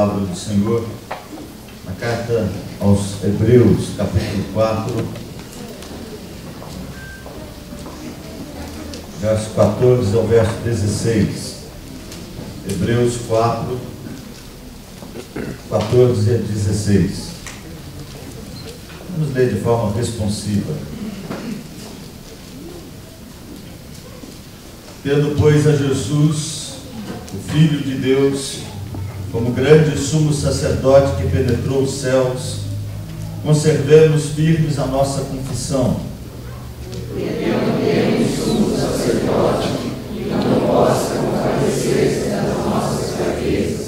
palavra do Senhor na carta aos Hebreus, capítulo 4, verso 14 ao verso 16. Hebreus 4, 14 a 16. Vamos ler de forma responsiva. Tendo, pois, a Jesus, o Filho de Deus, como grande sumo sacerdote que penetrou os céus, conservemos firmes a nossa confissão. Porque não temos sumo sacerdote que não possa compadecer-se das nossas fraquezas,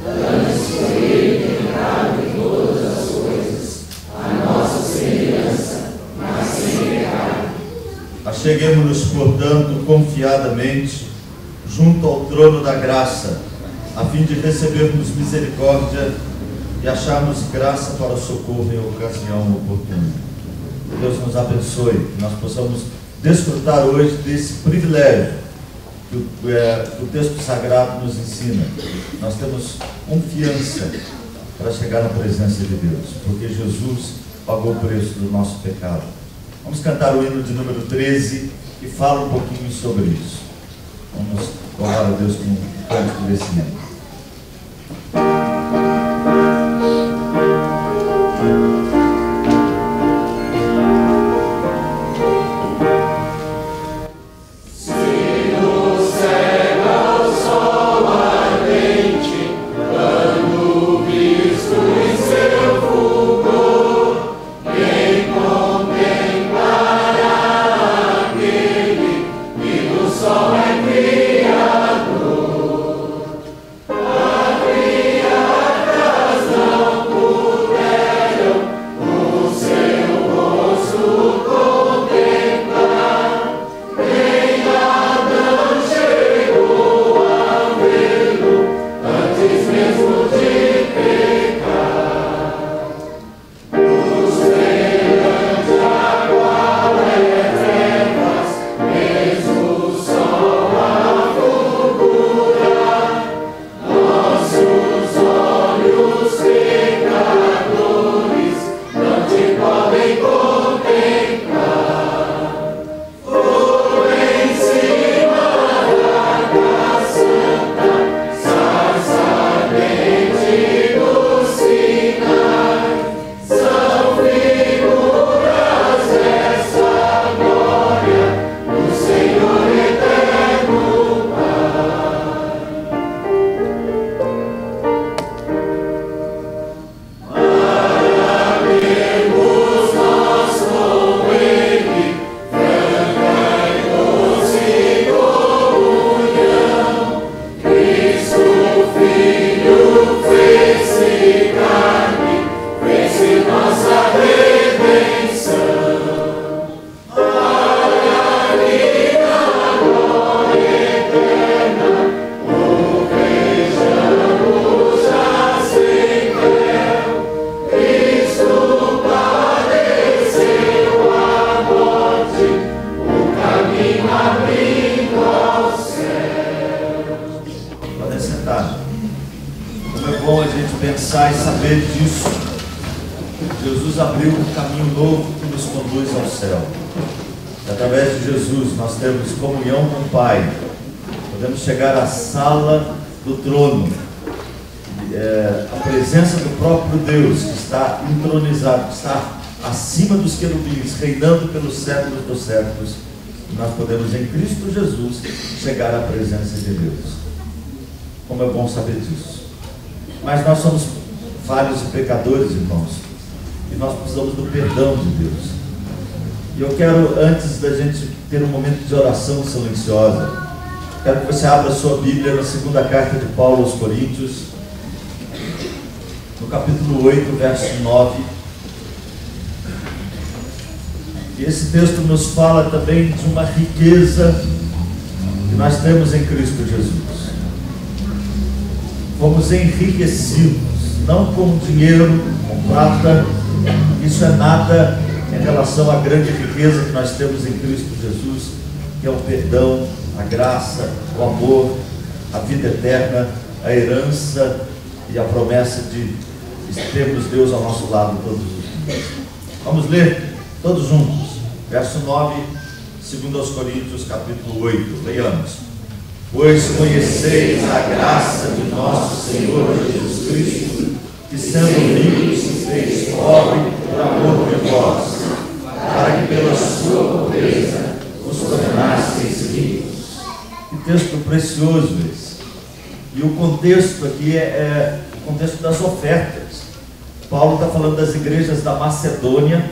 dando-se por ele tentado em todas as coisas, a nossa semelhança, mas sem pecado. Acheguemo-nos, portanto, confiadamente junto ao trono da graça, a fim de recebermos misericórdia e acharmos graça para o socorro em ocasião oportuna. Deus nos abençoe, que nós possamos desfrutar hoje desse privilégio que o texto sagrado nos ensina. Nós temos confiança para chegar na presença de Deus, porque Jesus pagou o preço do nosso pecado. Vamos cantar o hino de número 13 e fala um pouquinho sobre isso. Vamos louvar a Deus com um cântico desse hino. Jesus abriu um caminho novo que nos conduz ao céu. Através de Jesus nós temos comunhão com o Pai, podemos chegar à sala do trono, a presença do próprio Deus que está entronizado, que está acima dos querubins, reinando pelos séculos dos séculos. E nós podemos em Cristo Jesus chegar à presença de Deus. Como é bom saber disso. Mas nós somos falhos e pecadores, irmãos, e nós precisamos do perdão de Deus. E eu quero, antes da gente ter um momento de oração silenciosa, quero que você abra a sua Bíblia na segunda carta de Paulo aos Coríntios, no capítulo 8, verso 9. E esse texto nos fala também de uma riqueza que nós temos em Cristo Jesus. Fomos enriquecidos, não com dinheiro, com prata, isso é nada em relação à grande riqueza que nós temos em Cristo Jesus, que é o perdão, a graça, o amor, a vida eterna, a herança e a promessa de termos Deus ao nosso lado todos os dias. Vamos ler todos juntos, verso 9, 2 Coríntios, capítulo 8. Leiamos. Pois conheceis a graça de nosso Senhor Jesus Cristo, que sendo rico se fez pobre por amor de vós, para que pela sua pobreza os tornasseis ricos. Que texto precioso esse. E o contexto aqui é o contexto das ofertas. Paulo está falando das igrejas da Macedônia,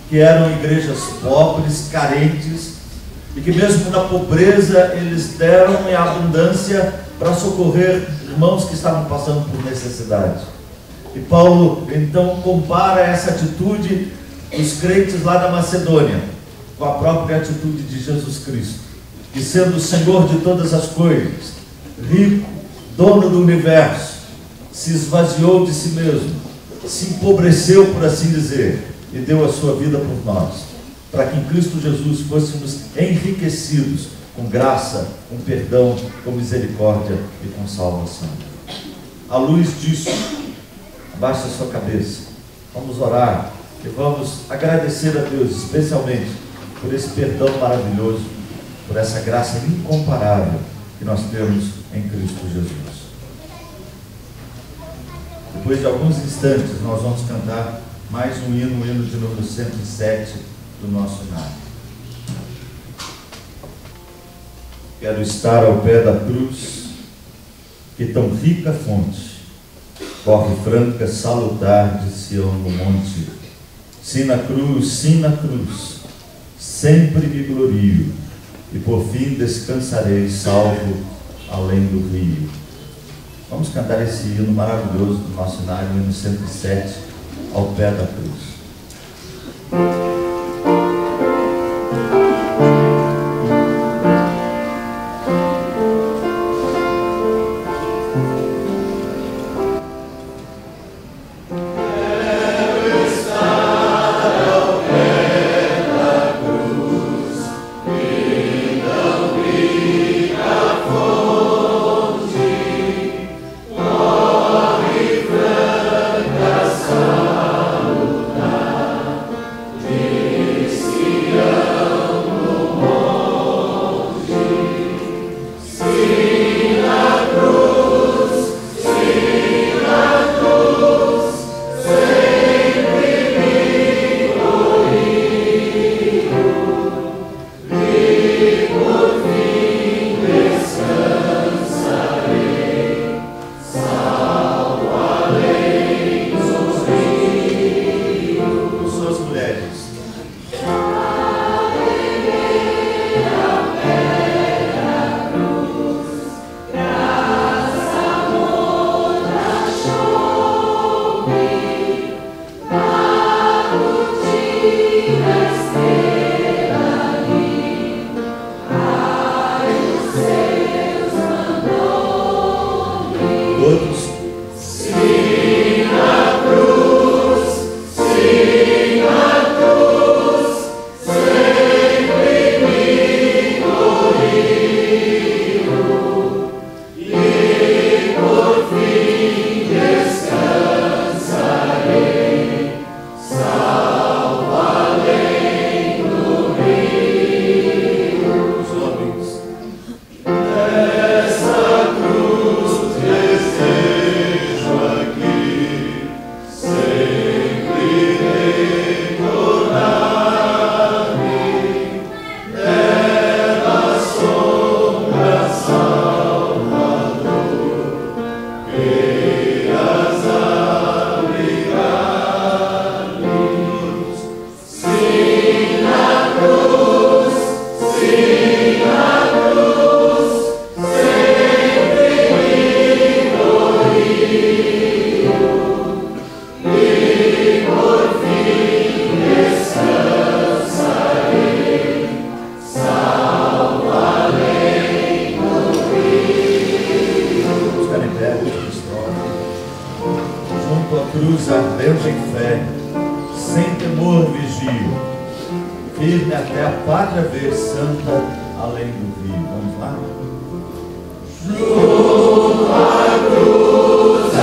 que eram igrejas pobres, carentes, e que mesmo na pobreza eles deram em abundância para socorrer irmãos que estavam passando por necessidade. E Paulo então compara essa atitude dos crentes lá da Macedônia com a própria atitude de Jesus Cristo, que sendo o Senhor de todas as coisas, rico, dono do universo, se esvaziou de si mesmo, se empobreceu, por assim dizer, e deu a sua vida por nós, para que em Cristo Jesus fôssemos enriquecidos com graça, com perdão, com misericórdia e com salvação. À luz disso, abaixe a sua cabeça, vamos orar e vamos agradecer a Deus, especialmente por esse perdão maravilhoso, por essa graça incomparável que nós temos em Cristo Jesus. Depois de alguns instantes, nós vamos cantar mais um hino, o hino de número 107 do nosso hino. Quero estar ao pé da cruz, que tão rica fonte corre franca, salutar de Sião no monte. Sim na cruz, sempre me glorio, e por fim descansarei salvo além do rio. Vamos cantar esse hino maravilhoso do nosso hino, o hino 107, ao pé da cruz. firme até a pátria ver santa além do rio. Vamos lá? Junto à cruz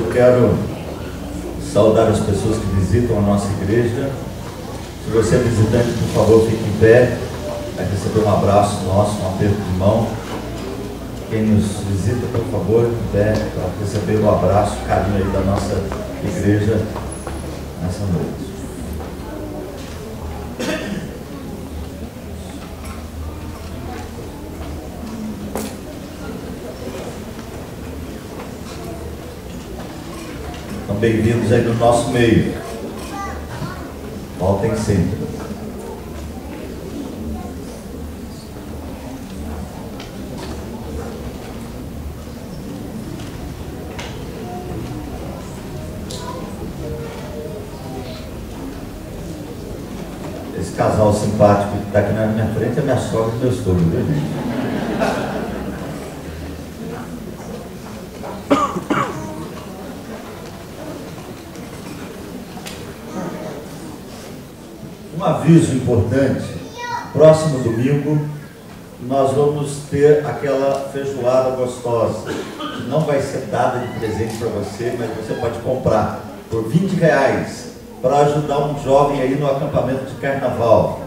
Eu quero saudar as pessoas que visitam a nossa igreja. Se você é visitante, por favor, fique em pé. Vai receber um abraço nosso, um aperto de mão. Quem nos visita, por favor, em pé, para receber o abraço, o carinho aí da nossa igreja nessa noite. Então, bem-vindos aí no nosso meio. Voltem sempre. Esse casal simpático que está aqui na minha frente é minha sogra e meu sogro, viu, gente? Um aviso importante: próximo domingo nós vamos ter aquela feijoada gostosa, que não vai ser dada de presente para você, mas você pode comprar por R$20 para ajudar um jovem aí no acampamento de carnaval.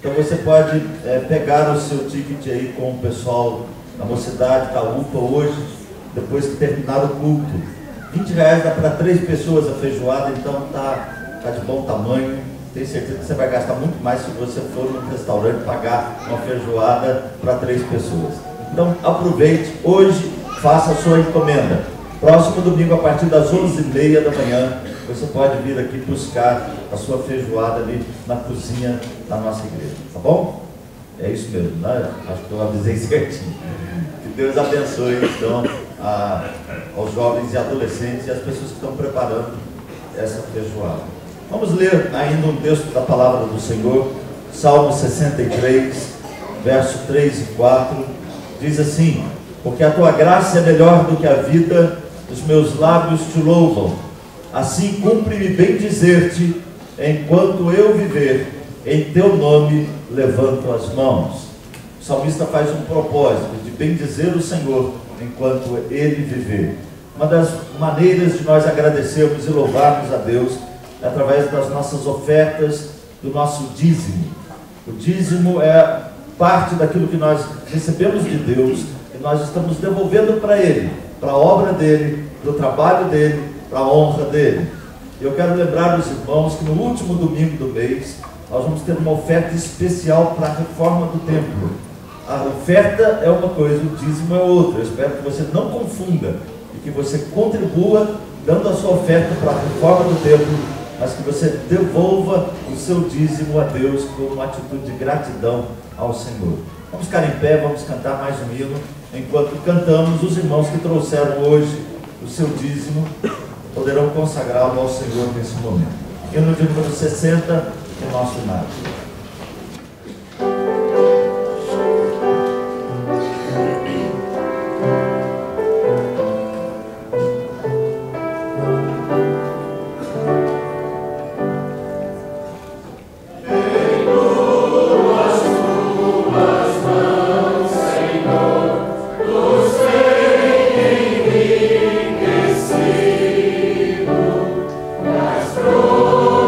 Então você pode pegar o seu ticket aí com o pessoal da mocidade, da UPA hoje, depois que terminar o culto. R$20 dá para 3 pessoas a feijoada, então tá de bom tamanho. Tenho certeza que você vai gastar muito mais se você for num restaurante pagar uma feijoada para 3 pessoas. Então aproveite, hoje faça a sua encomenda. Próximo domingo, a partir das 11h30 da manhã, você pode vir aqui buscar a sua feijoada ali na cozinha da nossa igreja, tá bom? É isso mesmo, né? Acho que eu avisei certinho. Que Deus abençoe, então, aos jovens e adolescentes e as pessoas que estão preparando essa feijoada. Vamos ler ainda um texto da palavra do Senhor, Salmo 63, verso 3 e 4, diz assim: porque a tua graça é melhor do que a vida, os meus lábios te louvam. Assim cumpre-me bem dizer-te, enquanto eu viver, em teu nome levanto as mãos. O salmista faz um propósito de bem dizer o Senhor enquanto ele viver. Uma das maneiras de nós agradecermos e louvarmos a Deus é através das nossas ofertas, do nosso dízimo. O dízimo é parte daquilo que nós recebemos de Deus e nós estamos devolvendo para Ele, para a obra dEle, para o trabalho dEle, para a honra dEle. E eu quero lembrar os irmãos que no último domingo do mês nós vamos ter uma oferta especial para a reforma do templo. A oferta é uma coisa, o dízimo é outra. Eu espero que você não confunda e que você contribua dando a sua oferta para a reforma do templo, mas que você devolva o seu dízimo a Deus como uma atitude de gratidão ao Senhor. Vamos ficar em pé, vamos cantar mais um hino. Enquanto cantamos, os irmãos que trouxeram hoje o seu dízimo poderão consagrá-lo ao Senhor nesse momento. Hino de número 60, o nosso nada.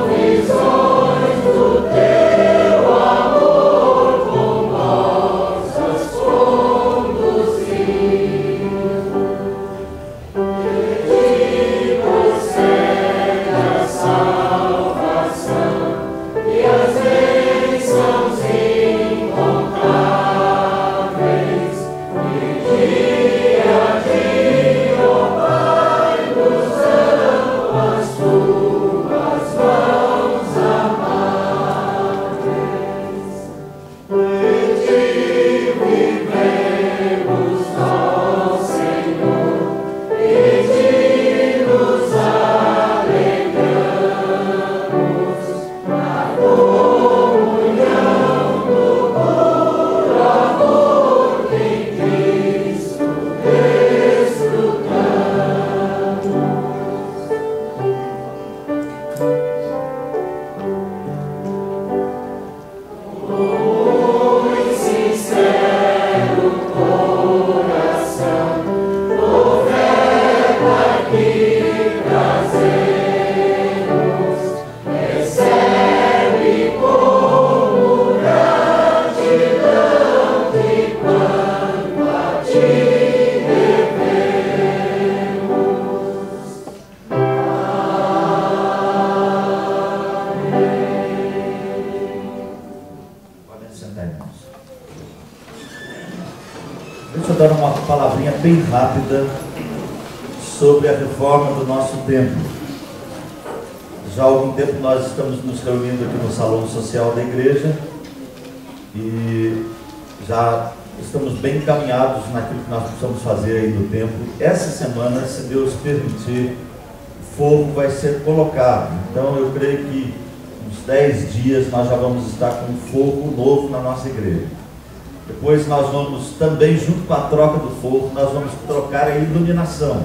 Provisões do teu bem rápida sobre a reforma do nosso templo. Já há algum tempo nós estamos nos reunindo aqui no salão social da igreja e já estamos bem encaminhados naquilo que nós precisamos fazer aí do templo. Essa semana, se Deus permitir, o fogo vai ser colocado. Então eu creio que uns 10 dias nós já vamos estar com um fogo novo na nossa igreja. Depois nós vamos também, junto com a troca do fogo, nós vamos trocar a iluminação.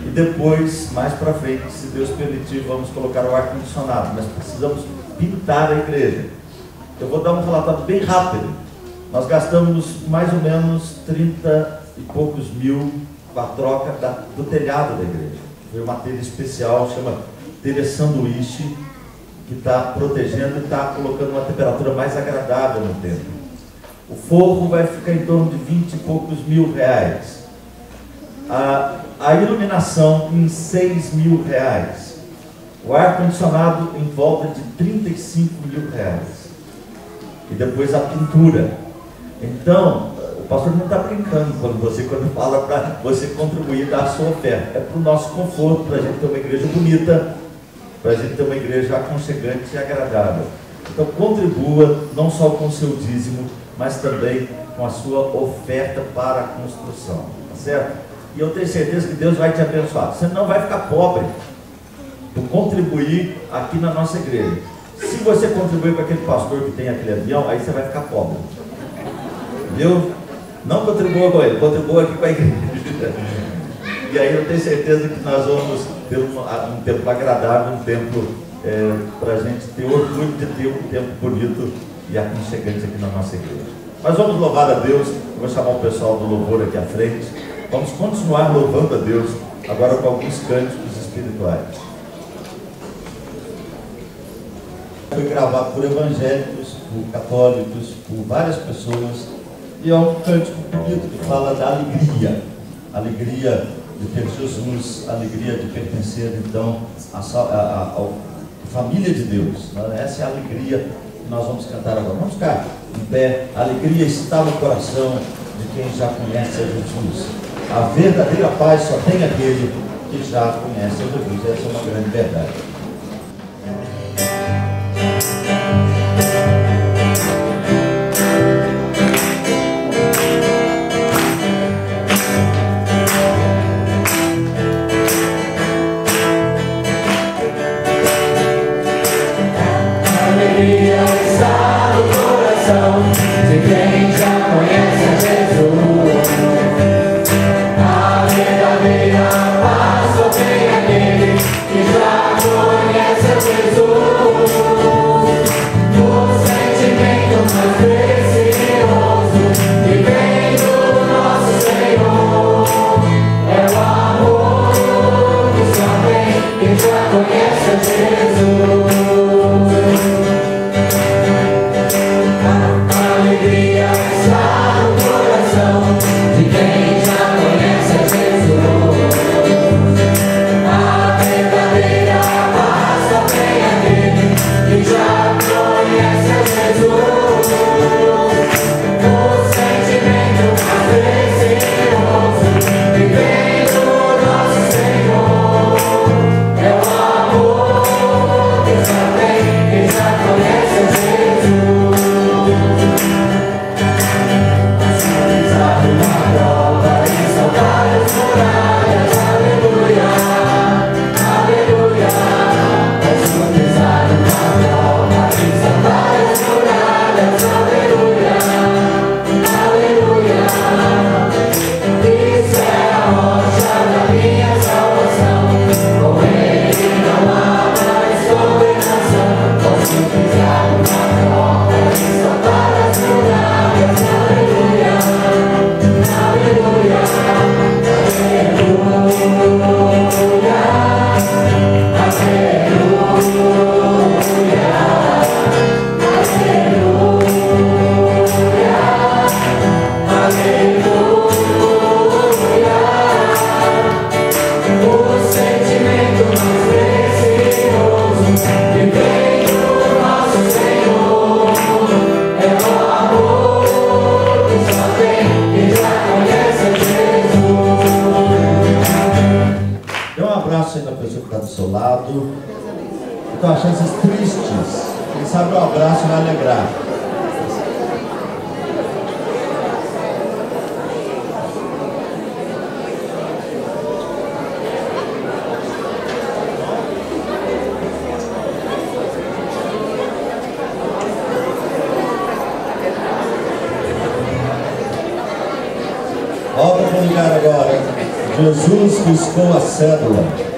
E depois, mais para frente, se Deus permitir, vamos colocar o ar-condicionado. Mas precisamos pintar a igreja. Eu vou dar um relatório bem rápido. Nós gastamos mais ou menos 30 e poucos mil com a troca do telhado da igreja. Foi uma telha especial, chama telha sanduíche, que está protegendo e está colocando uma temperatura mais agradável no templo. O forro vai ficar em torno de 20 e poucos mil reais. A iluminação em 6 mil reais. O ar-condicionado em volta de 35 mil reais. E depois a pintura. Então, o pastor não está brincando quando fala para você contribuir, dar a sua oferta. É para o nosso conforto, para a gente ter uma igreja bonita, para a gente ter uma igreja aconchegante e agradável. Então, contribua não só com o seu dízimo, mas também com a sua oferta para a construção. Tá certo? E eu tenho certeza que Deus vai te abençoar. Você não vai ficar pobre por contribuir aqui na nossa igreja. Se você contribuir com aquele pastor que tem aquele avião, aí você vai ficar pobre. Viu? Não contribua com ele, contribua aqui com a igreja. E aí eu tenho certeza que nós vamos ter um tempo agradável, um tempo para a gente ter orgulho de ter um tempo bonito e aconchegante aqui na nossa igreja. Mas vamos louvar a Deus. Eu vou chamar o pessoal do louvor aqui à frente. Vamos continuar louvando a Deus, agora com alguns cânticos espirituais. Foi gravado por evangélicos, por católicos, por várias pessoas, e é um cântico bonito que fala da alegria. Alegria de ter Jesus, alegria de pertencer então à família de Deus. Essa é a alegria que nós vamos cantar agora. Vamos ficar em pé. A alegria está no coração de quem já conhece a Jesus. A verdadeira paz só tem aquele que já conhece a Jesus. Essa é uma grande verdade. Jesus. na pessoa que está do seu lado. Então, as chances tristes, quem sabe um abraço vai alegrar. Volta para o lugar agora. Jesus riscou a cédula.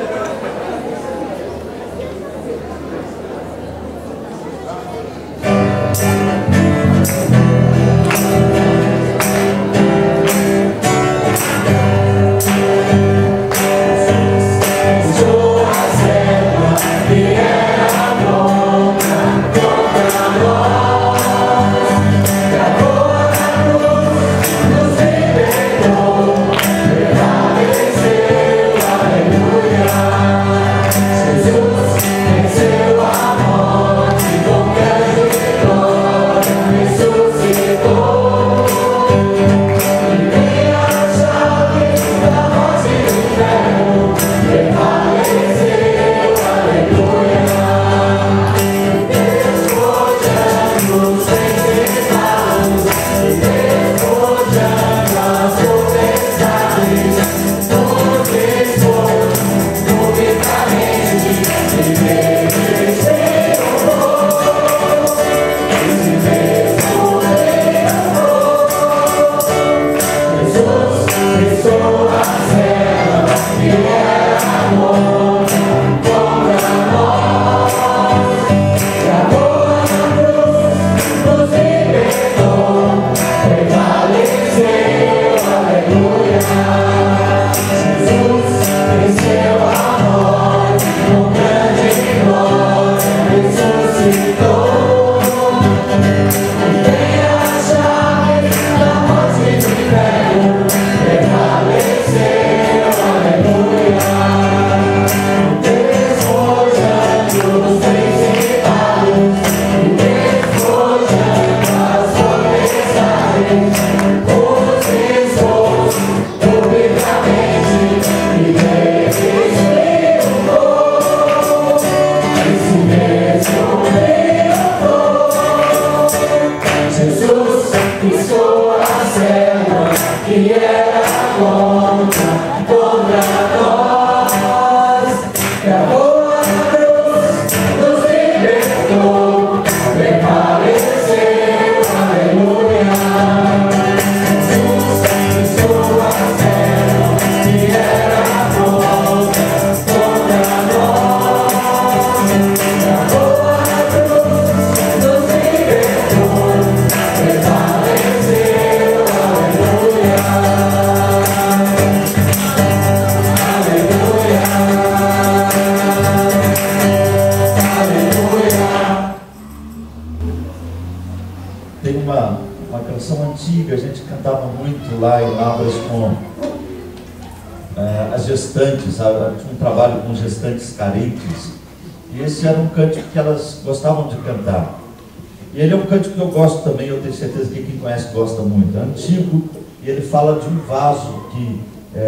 Um trabalho com gestantes carentes, e esse era um cântico que elas gostavam de cantar. E ele é um cântico que eu gosto também, eu tenho certeza que quem conhece gosta muito. É antigo, e ele fala de um vaso que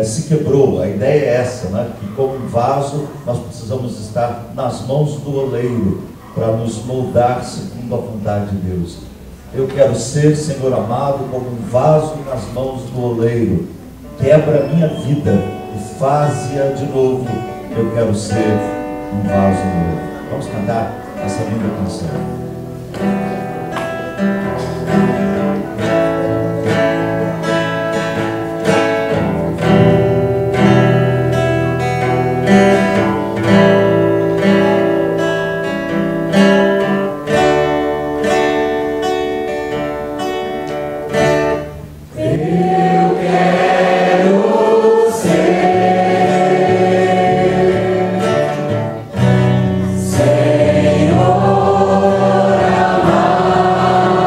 se quebrou. A ideia é essa, né? Que como um vaso nós precisamos estar nas mãos do oleiro para nos moldar segundo a vontade de Deus. Eu quero ser, Senhor amado, como um vaso nas mãos do oleiro. Quebra a minha vida e faz-a de novo. Eu quero ser um vaso novo. Vamos cantar essa linda canção. Senhor amado.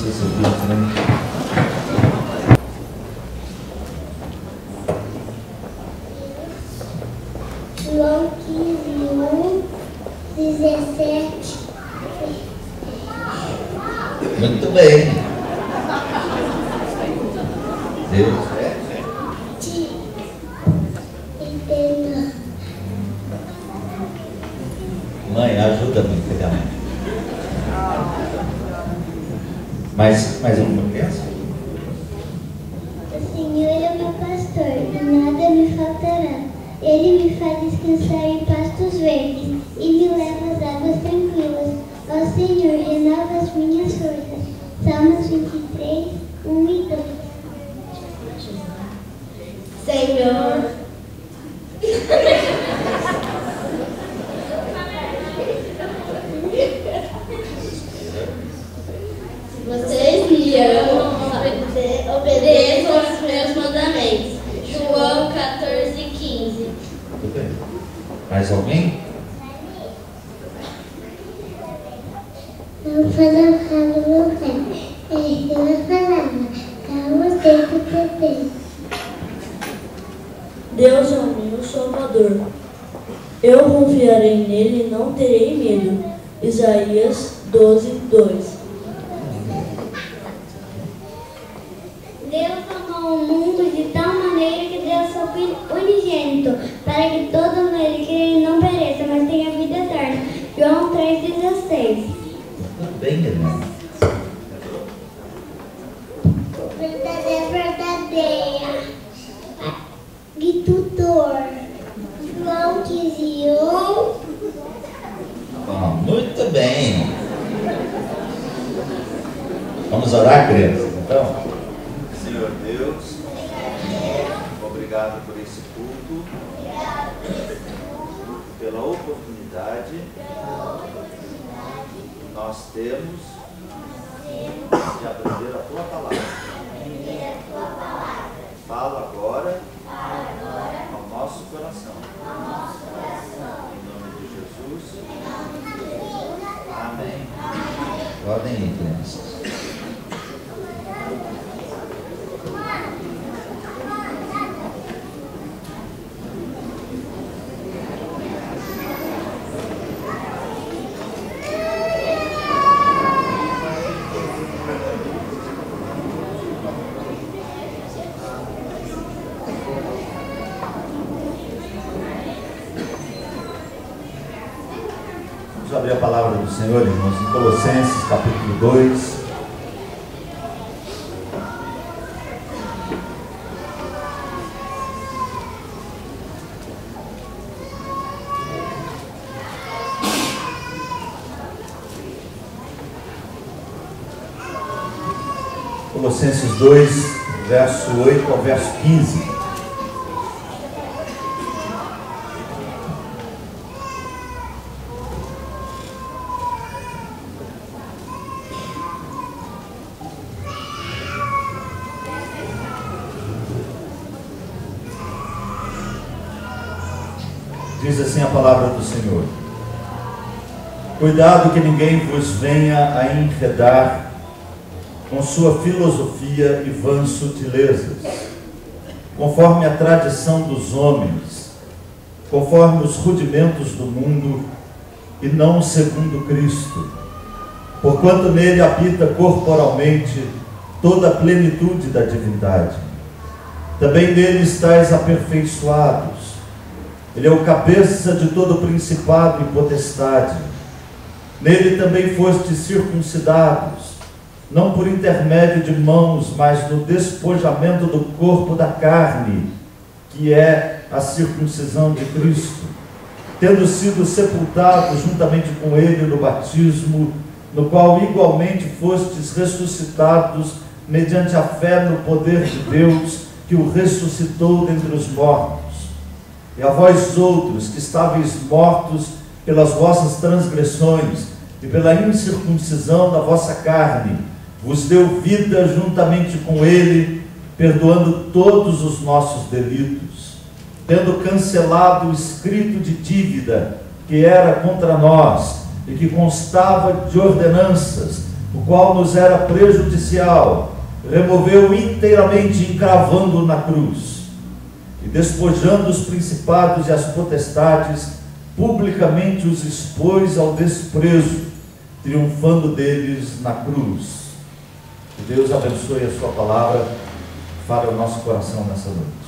você subir à frente. João 15, 17. Muito bem. Deus é. Entenda. Mãe, ajuda-me a pegar. Mais alguma criança? O Senhor é meu pastor, e nada me faltará. Ele me faz descansar em pastos verdes e me leva às águas tranquilas. Ó Senhor, renova as minhas forças. Salmos 23, 1 e 2. Senhor, vocês me amam, obedeçam aos meus mandamentos. João 14, 15. Muito bem. Mais alguém? Não falava meu pai, ela falava, calma, tempo bebê. Deus é o meu Salvador. Eu confiarei nele e não terei medo. Isaías 12, 2. Deus amou o mundo de tal maneira que deu seu Filho unigênito, para que todo nele creia não pereça, mas tenha vida eterna. João 3,16. Muito bem, irmão. Verdadeira. De tutor. João 15, 1. Muito bem. Vamos orar, crianças, então? Senhor Deus, obrigado por esse culto, pela oportunidade que nós temos de aprender a Tua palavra. Fala agora ao nosso coração. Em nome de Jesus. Amém. Podem ir, crianças. Vamos abrir a palavra do Senhor, irmãos, em Colossenses, capítulo 2. Colossenses 2, verso 8 ao verso 15. Diz assim a palavra do Senhor: cuidado que ninguém vos venha a enredar com sua filosofia e vãs sutilezas, conforme a tradição dos homens, conforme os rudimentos do mundo, e não segundo Cristo, porquanto nele habita corporalmente toda a plenitude da divindade. Também nele estáis aperfeiçoados. Ele é o cabeça de todo principado e potestade. Nele também fostes circuncidados, não por intermédio de mãos, mas no despojamento do corpo da carne, que é a circuncisão de Cristo, tendo sido sepultados juntamente com ele no batismo, no qual igualmente fostes ressuscitados mediante a fé no poder de Deus, que o ressuscitou dentre os mortos. E a vós outros, que estáveis mortos pelas vossas transgressões e pela incircuncisão da vossa carne, vos deu vida juntamente com ele, perdoando todos os nossos delitos, tendo cancelado o escrito de dívida que era contra nós e que constava de ordenanças, o qual nos era prejudicial, removeu inteiramente, encravando-o na cruz, e despojando os principados e as potestades, publicamente os expôs ao desprezo, triunfando deles na cruz. Que Deus abençoe a sua palavra, fale ao nosso coração nessa noite.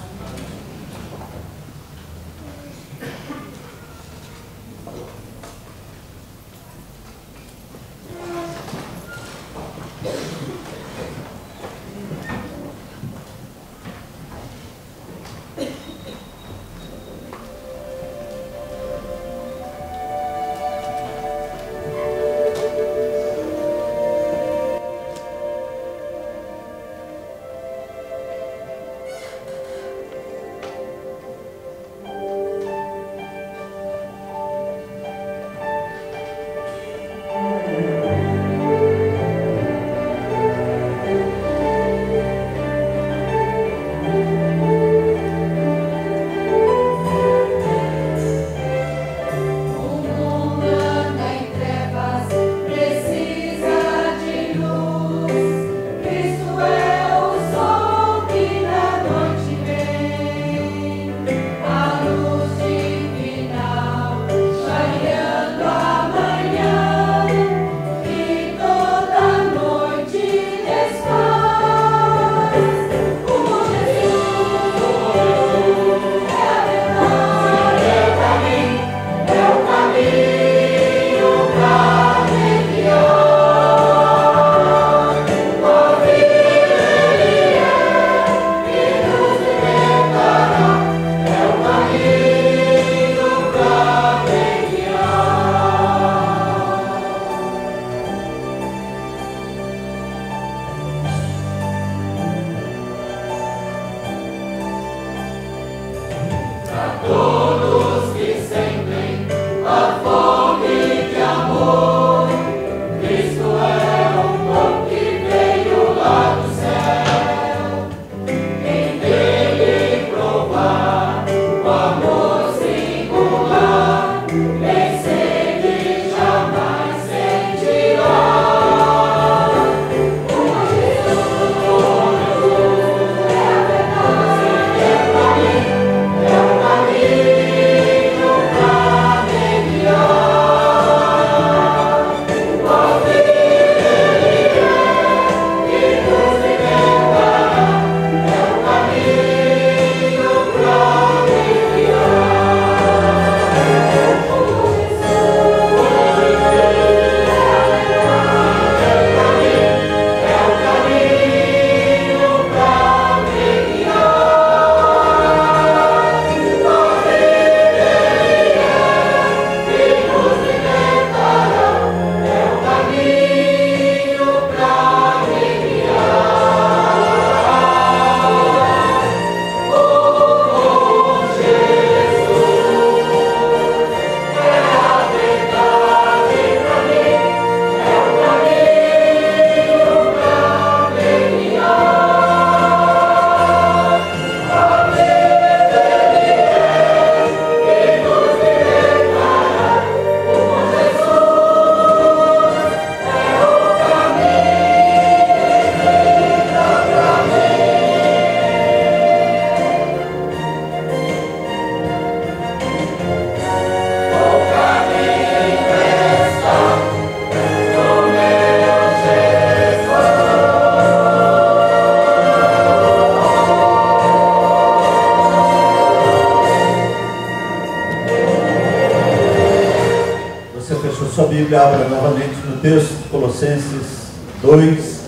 Sua Bíblia, abra novamente no texto de Colossenses 2,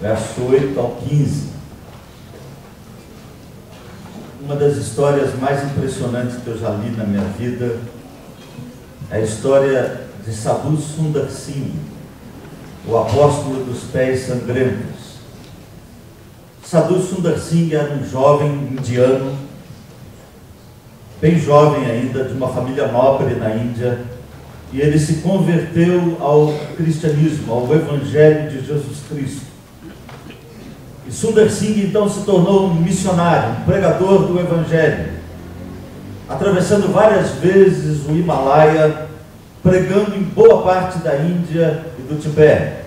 verso 8 ao 15. Uma das histórias mais impressionantes que eu já li na minha vida é a história de Sadhu Sundar Singh, o apóstolo dos pés sangrentos. Sadhu Sundar Singh era um jovem indiano, bem jovem ainda, de uma família nobre na Índia, e ele se converteu ao cristianismo, ao Evangelho de Jesus Cristo. E Sundar Singh então se tornou um missionário, um pregador do Evangelho, atravessando várias vezes o Himalaia, pregando em boa parte da Índia e do Tibete,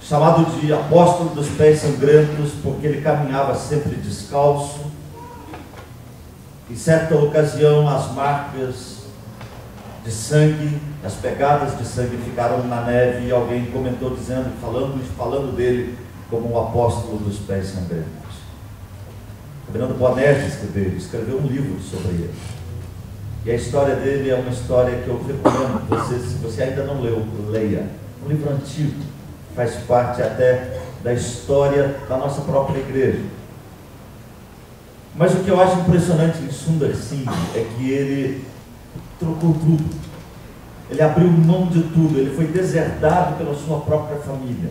chamado de apóstolo dos pés sangrentos, porque ele caminhava sempre descalço. Em certa ocasião, as marcas de sangue, as pegadas de sangue ficaram na neve, e alguém comentou dizendo, falando dele como o apóstolo dos pés sangrentos. Fernando Bonerges escreveu um livro sobre ele. E a história dele é uma história que eu recomendo você, se você ainda não leu, leia. Um livro antigo, faz parte até da história da nossa própria igreja. Mas o que eu acho impressionante em Sundar Singh é que ele trocou tudo. Ele abriu mão de tudo, ele foi deserdado pela sua própria família.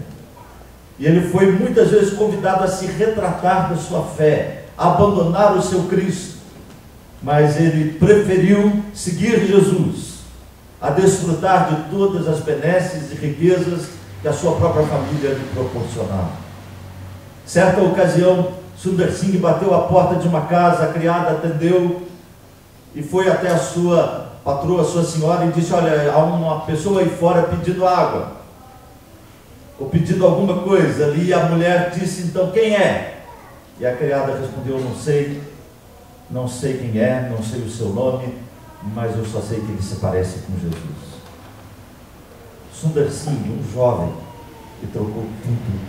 E ele foi muitas vezes convidado a se retratar da sua fé, a abandonar o seu Cristo. Mas ele preferiu seguir Jesus, a desfrutar de todas as benesses e riquezas que a sua própria família lhe proporcionava. Certa ocasião, Sundar Singh bateu a porta de uma casa, a criada atendeu e foi até a sua patroa, sua senhora, e disse: olha, há uma pessoa aí fora pedindo água, ou pedindo alguma coisa ali. E a mulher disse: então quem é? E a criada respondeu: não sei quem é, não sei o seu nome, mas eu só sei que ele se parece com Jesus. Sundar Singh, um jovem que trocou tudo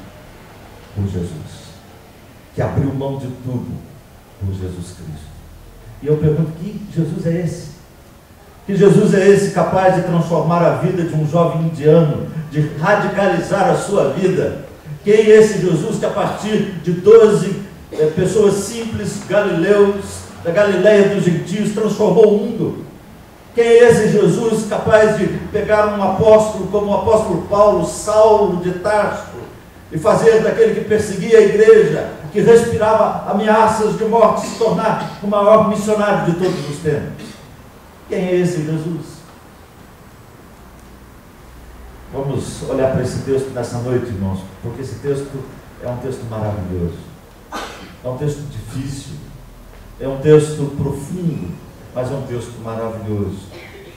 por Jesus, que abriu mão de tudo por Jesus Cristo. E eu pergunto: que Jesus é esse? Que Jesus é esse capaz de transformar a vida de um jovem indiano, de radicalizar a sua vida? Quem é esse Jesus que a partir de 12 pessoas simples, galileus, da Galileia dos gentios, transformou o mundo? Quem é esse Jesus capaz de pegar um apóstolo como o apóstolo Paulo, Saulo de Tarso, e fazer daquele que perseguia a igreja, que respirava ameaças de morte, se tornar o maior missionário de todos os tempos? Quem é esse Jesus? Vamos olhar para esse texto nessa noite, irmãos, porque esse texto é um texto maravilhoso, é um texto difícil, é um texto profundo, mas é um texto maravilhoso.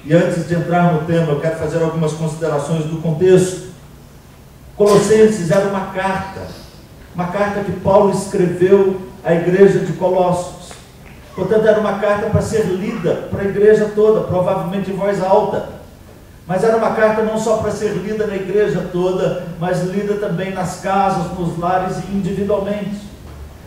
E antes de entrar no tema, eu quero fazer algumas considerações do contexto. Colossenses era uma carta que Paulo escreveu à igreja de Colossos. Portanto, era uma carta para ser lida para a igreja toda, provavelmente em voz alta. Mas era uma carta não só para ser lida na igreja toda, mas lida também nas casas, nos lares e individualmente.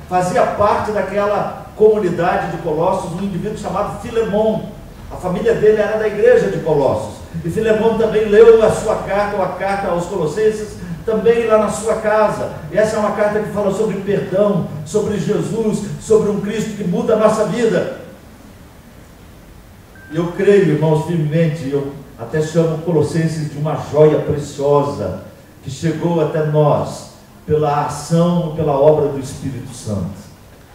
Fazia parte daquela comunidade de Colossos um indivíduo chamado Filemon. A família dele era da igreja de Colossos. E Filemon também leu a sua carta, ou a carta aos Colossenses, também lá na sua casa. E essa é uma carta que fala sobre perdão, sobre Jesus, sobre um Cristo que muda a nossa vida. E eu creio, irmãos, firmemente, eu até chamo Colossenses de uma joia preciosa, que chegou até nós pela ação, pela obra do Espírito Santo.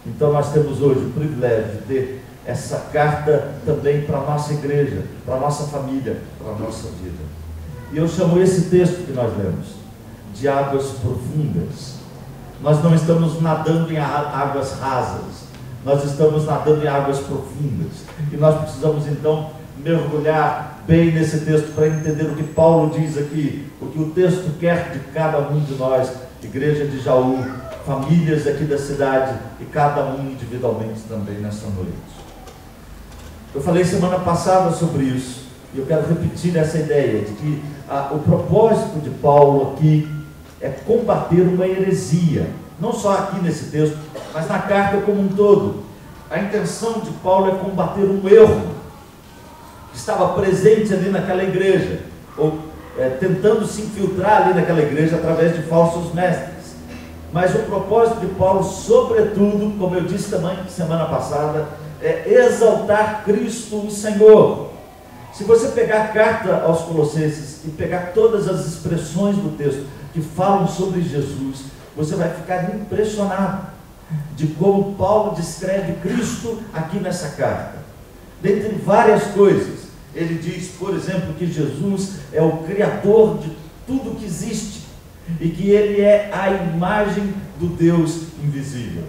Então nós temos hoje o privilégio de ter essa carta também para a nossa igreja, para a nossa família, para a nossa vida. E eu chamo esse texto que nós lemos de águas profundas. Nós não estamos nadando em águas rasas, nós estamos nadando em águas profundas. E nós precisamos então mergulhar bem nesse texto para entender o que Paulo diz aqui, o que o texto quer de cada um de nós, igreja de Jaú, famílias aqui da cidade e cada um individualmente também nessa noite. Eu falei semana passada sobre isso e eu quero repetir essa ideia de que o propósito de Paulo aqui é combater uma heresia, não só aqui nesse texto, mas na carta como um todo. A intenção de Paulo é combater um erro que estava presente ali naquela igreja, ou tentando se infiltrar ali naquela igreja através de falsos mestres. Mas o propósito de Paulo, sobretudo, como eu disse também semana passada, é exaltar Cristo o Senhor. Se você pegar a carta aos Colossenses e pegar todas as expressões do texto que falam sobre Jesus, você vai ficar impressionado de como Paulo descreve Cristo aqui nessa carta. Dentre várias coisas, ele diz, por exemplo, que Jesus é o Criador de tudo que existe e que ele é a imagem do Deus invisível.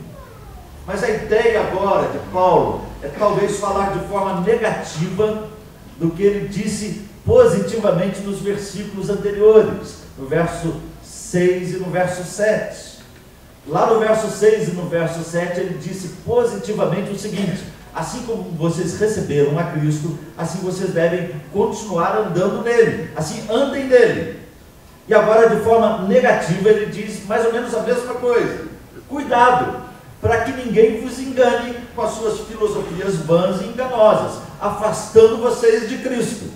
Mas a ideia agora de Paulo é talvez falar de forma negativa do que ele disse positivamente nos versículos anteriores, no verso 6 e no verso 7. Lá no verso 6 e no verso 7, ele disse positivamente o seguinte: assim como vocês receberam a Cristo, assim vocês devem continuar andando nele, assim andem nele. E agora, de forma negativa, ele diz mais ou menos a mesma coisa: cuidado, para que ninguém vos engane com as suas filosofias vãs e enganosas, afastando vocês de Cristo.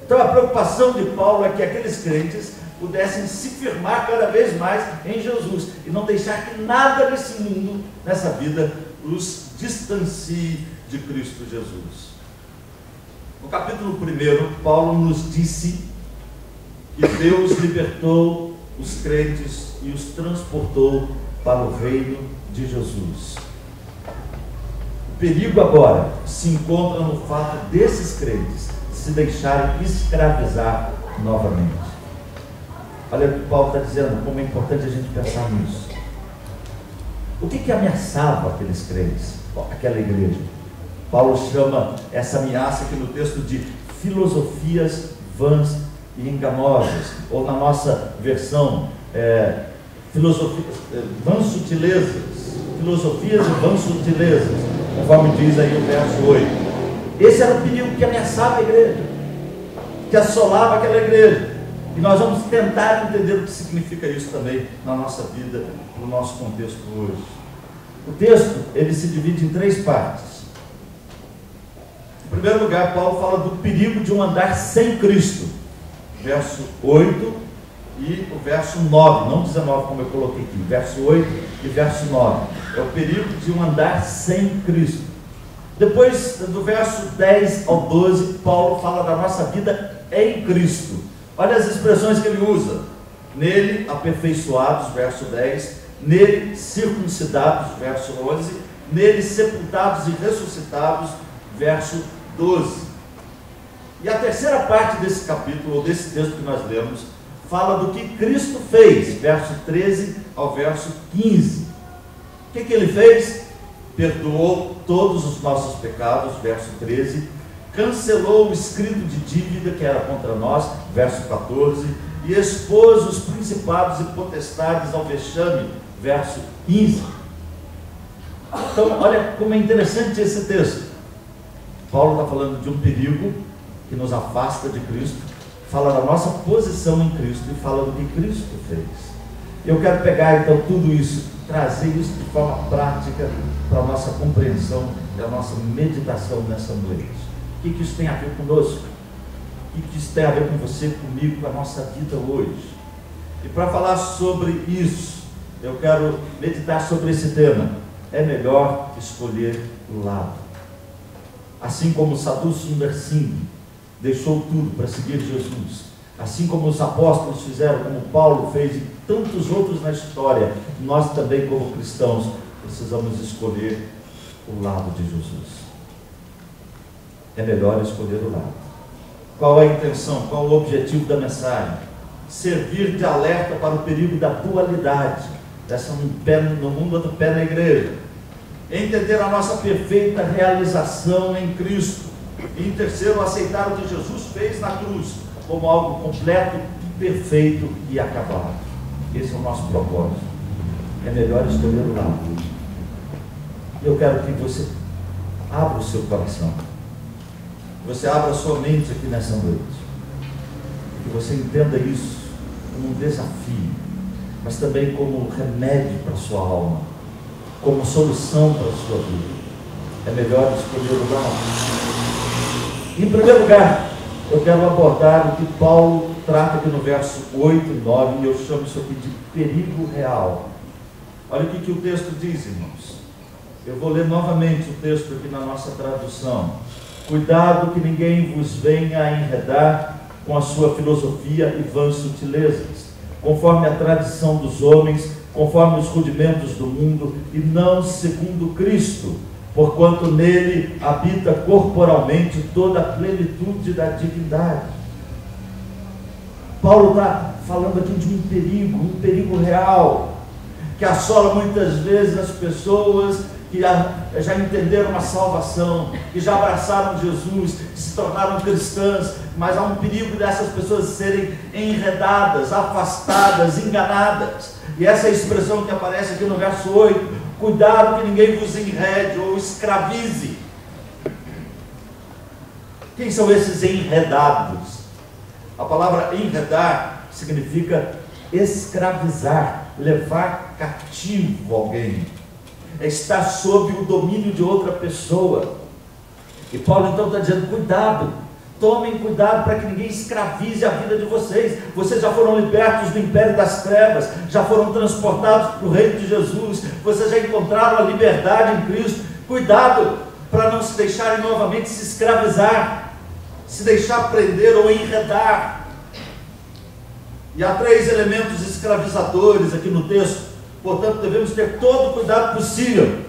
Então a preocupação de Paulo é que aqueles crentes pudessem se firmar cada vez mais em Jesus e não deixar que nada nesse mundo, nessa vida, os distancie de Cristo Jesus. No capítulo 1, Paulo nos disse que Deus libertou os crentes e os transportou para o reino de Jesus. O perigo agora se encontra no fato desses crentes se deixarem escravizar novamente. Olha o que Paulo está dizendo, como é importante a gente pensar nisso. O que ameaçava aqueles crentes, aquela igreja? Paulo chama essa ameaça aqui no texto de filosofias vãs e enganosas, ou na nossa versão, vãs sutilezas, filosofias e vãs sutilezas, conforme diz aí o verso 8. Esse era o perigo que ameaçava a igreja, que assolava aquela igreja. E nós vamos tentar entender o que significa isso também na nossa vida, no nosso contexto hoje. O texto, ele se divide em 3 partes. Em primeiro lugar, Paulo fala do perigo de um andar sem Cristo, verso 8 e o verso 9, não 19 como eu coloquei aqui, verso 8 e verso 9. É o perigo de um andar sem Cristo. Depois, do verso 10 ao 12, Paulo fala da nossa vida em Cristo. Olha as expressões que ele usa: nele aperfeiçoados, verso 10, nele circuncidados, verso 11, nele sepultados e ressuscitados, verso 12. E a terceira parte desse capítulo, ou desse texto que nós lemos, fala do que Cristo fez, verso 13 ao verso 15. O que ele fez? Perdoou todos os nossos pecados, verso 13, cancelou o escrito de dívida que era contra nós, verso 14, e expôs os principados e potestades ao vexame, verso 15. Então, olha como é interessante esse texto. Paulo está falando de um perigo que nos afasta de Cristo, fala da nossa posição em Cristo e fala do que Cristo fez. Eu quero pegar então tudo isso, trazer isso de forma prática para a nossa compreensão e a nossa meditação nessa noite. O que isso tem a ver conosco? O que isso tem a ver com você, comigo, com a nossa vida hoje? E para falar sobre isso, eu quero meditar sobre esse tema: é melhor escolher o lado. Assim como Sadhu Sundar Singh deixou tudo para seguir Jesus, assim como os apóstolos fizeram, como Paulo fez e tantos outros na história, nós também, como cristãos, precisamos escolher o lado de Jesus. É melhor escolher o lado. Qual é a intenção? Qual o objetivo da mensagem? Servir de alerta para o perigo da dualidade, dessa um pé no mundo, outro pé na igreja. Entender a nossa perfeita realização em Cristo. E em terceiro, aceitar o que Jesus fez na cruz como algo completo, perfeito e acabado. Esse é o nosso propósito. É melhor escolher o lado. Eu quero que você abra o seu coração, você abra a sua mente aqui nessa noite, que você entenda isso como um desafio, mas também como remédio para a sua alma, como solução para a sua vida. É melhor escolher o lado. Em primeiro lugar, eu quero abordar o que Paulo trata aqui no verso 8 e 9, e eu chamo isso aqui de perigo real. Olha o que o texto diz, irmãos. Eu vou ler novamente o texto aqui na nossa tradução. Cuidado que ninguém vos venha a enredar com a sua filosofia e vãs sutilezas, conforme a tradição dos homens, conforme os rudimentos do mundo, e não segundo Cristo, porquanto nele habita corporalmente toda a plenitude da divindade. Paulo está falando aqui de um perigo real, que assola muitas vezes as pessoas que já entenderam a salvação, que já abraçaram Jesus, que se tornaram cristãs, mas há um perigo dessas pessoas serem enredadas, afastadas, enganadas. E essa é a expressão que aparece aqui no verso 8: cuidado que ninguém vos enrede ou escravize. Quem são esses enredados? A palavra enredar significa escravizar, levar cativo alguém, é estar sob o domínio de outra pessoa. E Paulo então está dizendo: cuidado, tomem cuidado para que ninguém escravize a vida de vocês. Vocês já foram libertos do império das trevas, já foram transportados para o reino de Jesus, vocês já encontraram a liberdade em Cristo. Cuidado para não se deixarem novamente se escravizar, se deixar prender ou enredar. E há 3 elementos escravizadores aqui no texto, portanto devemos ter todo o cuidado possível.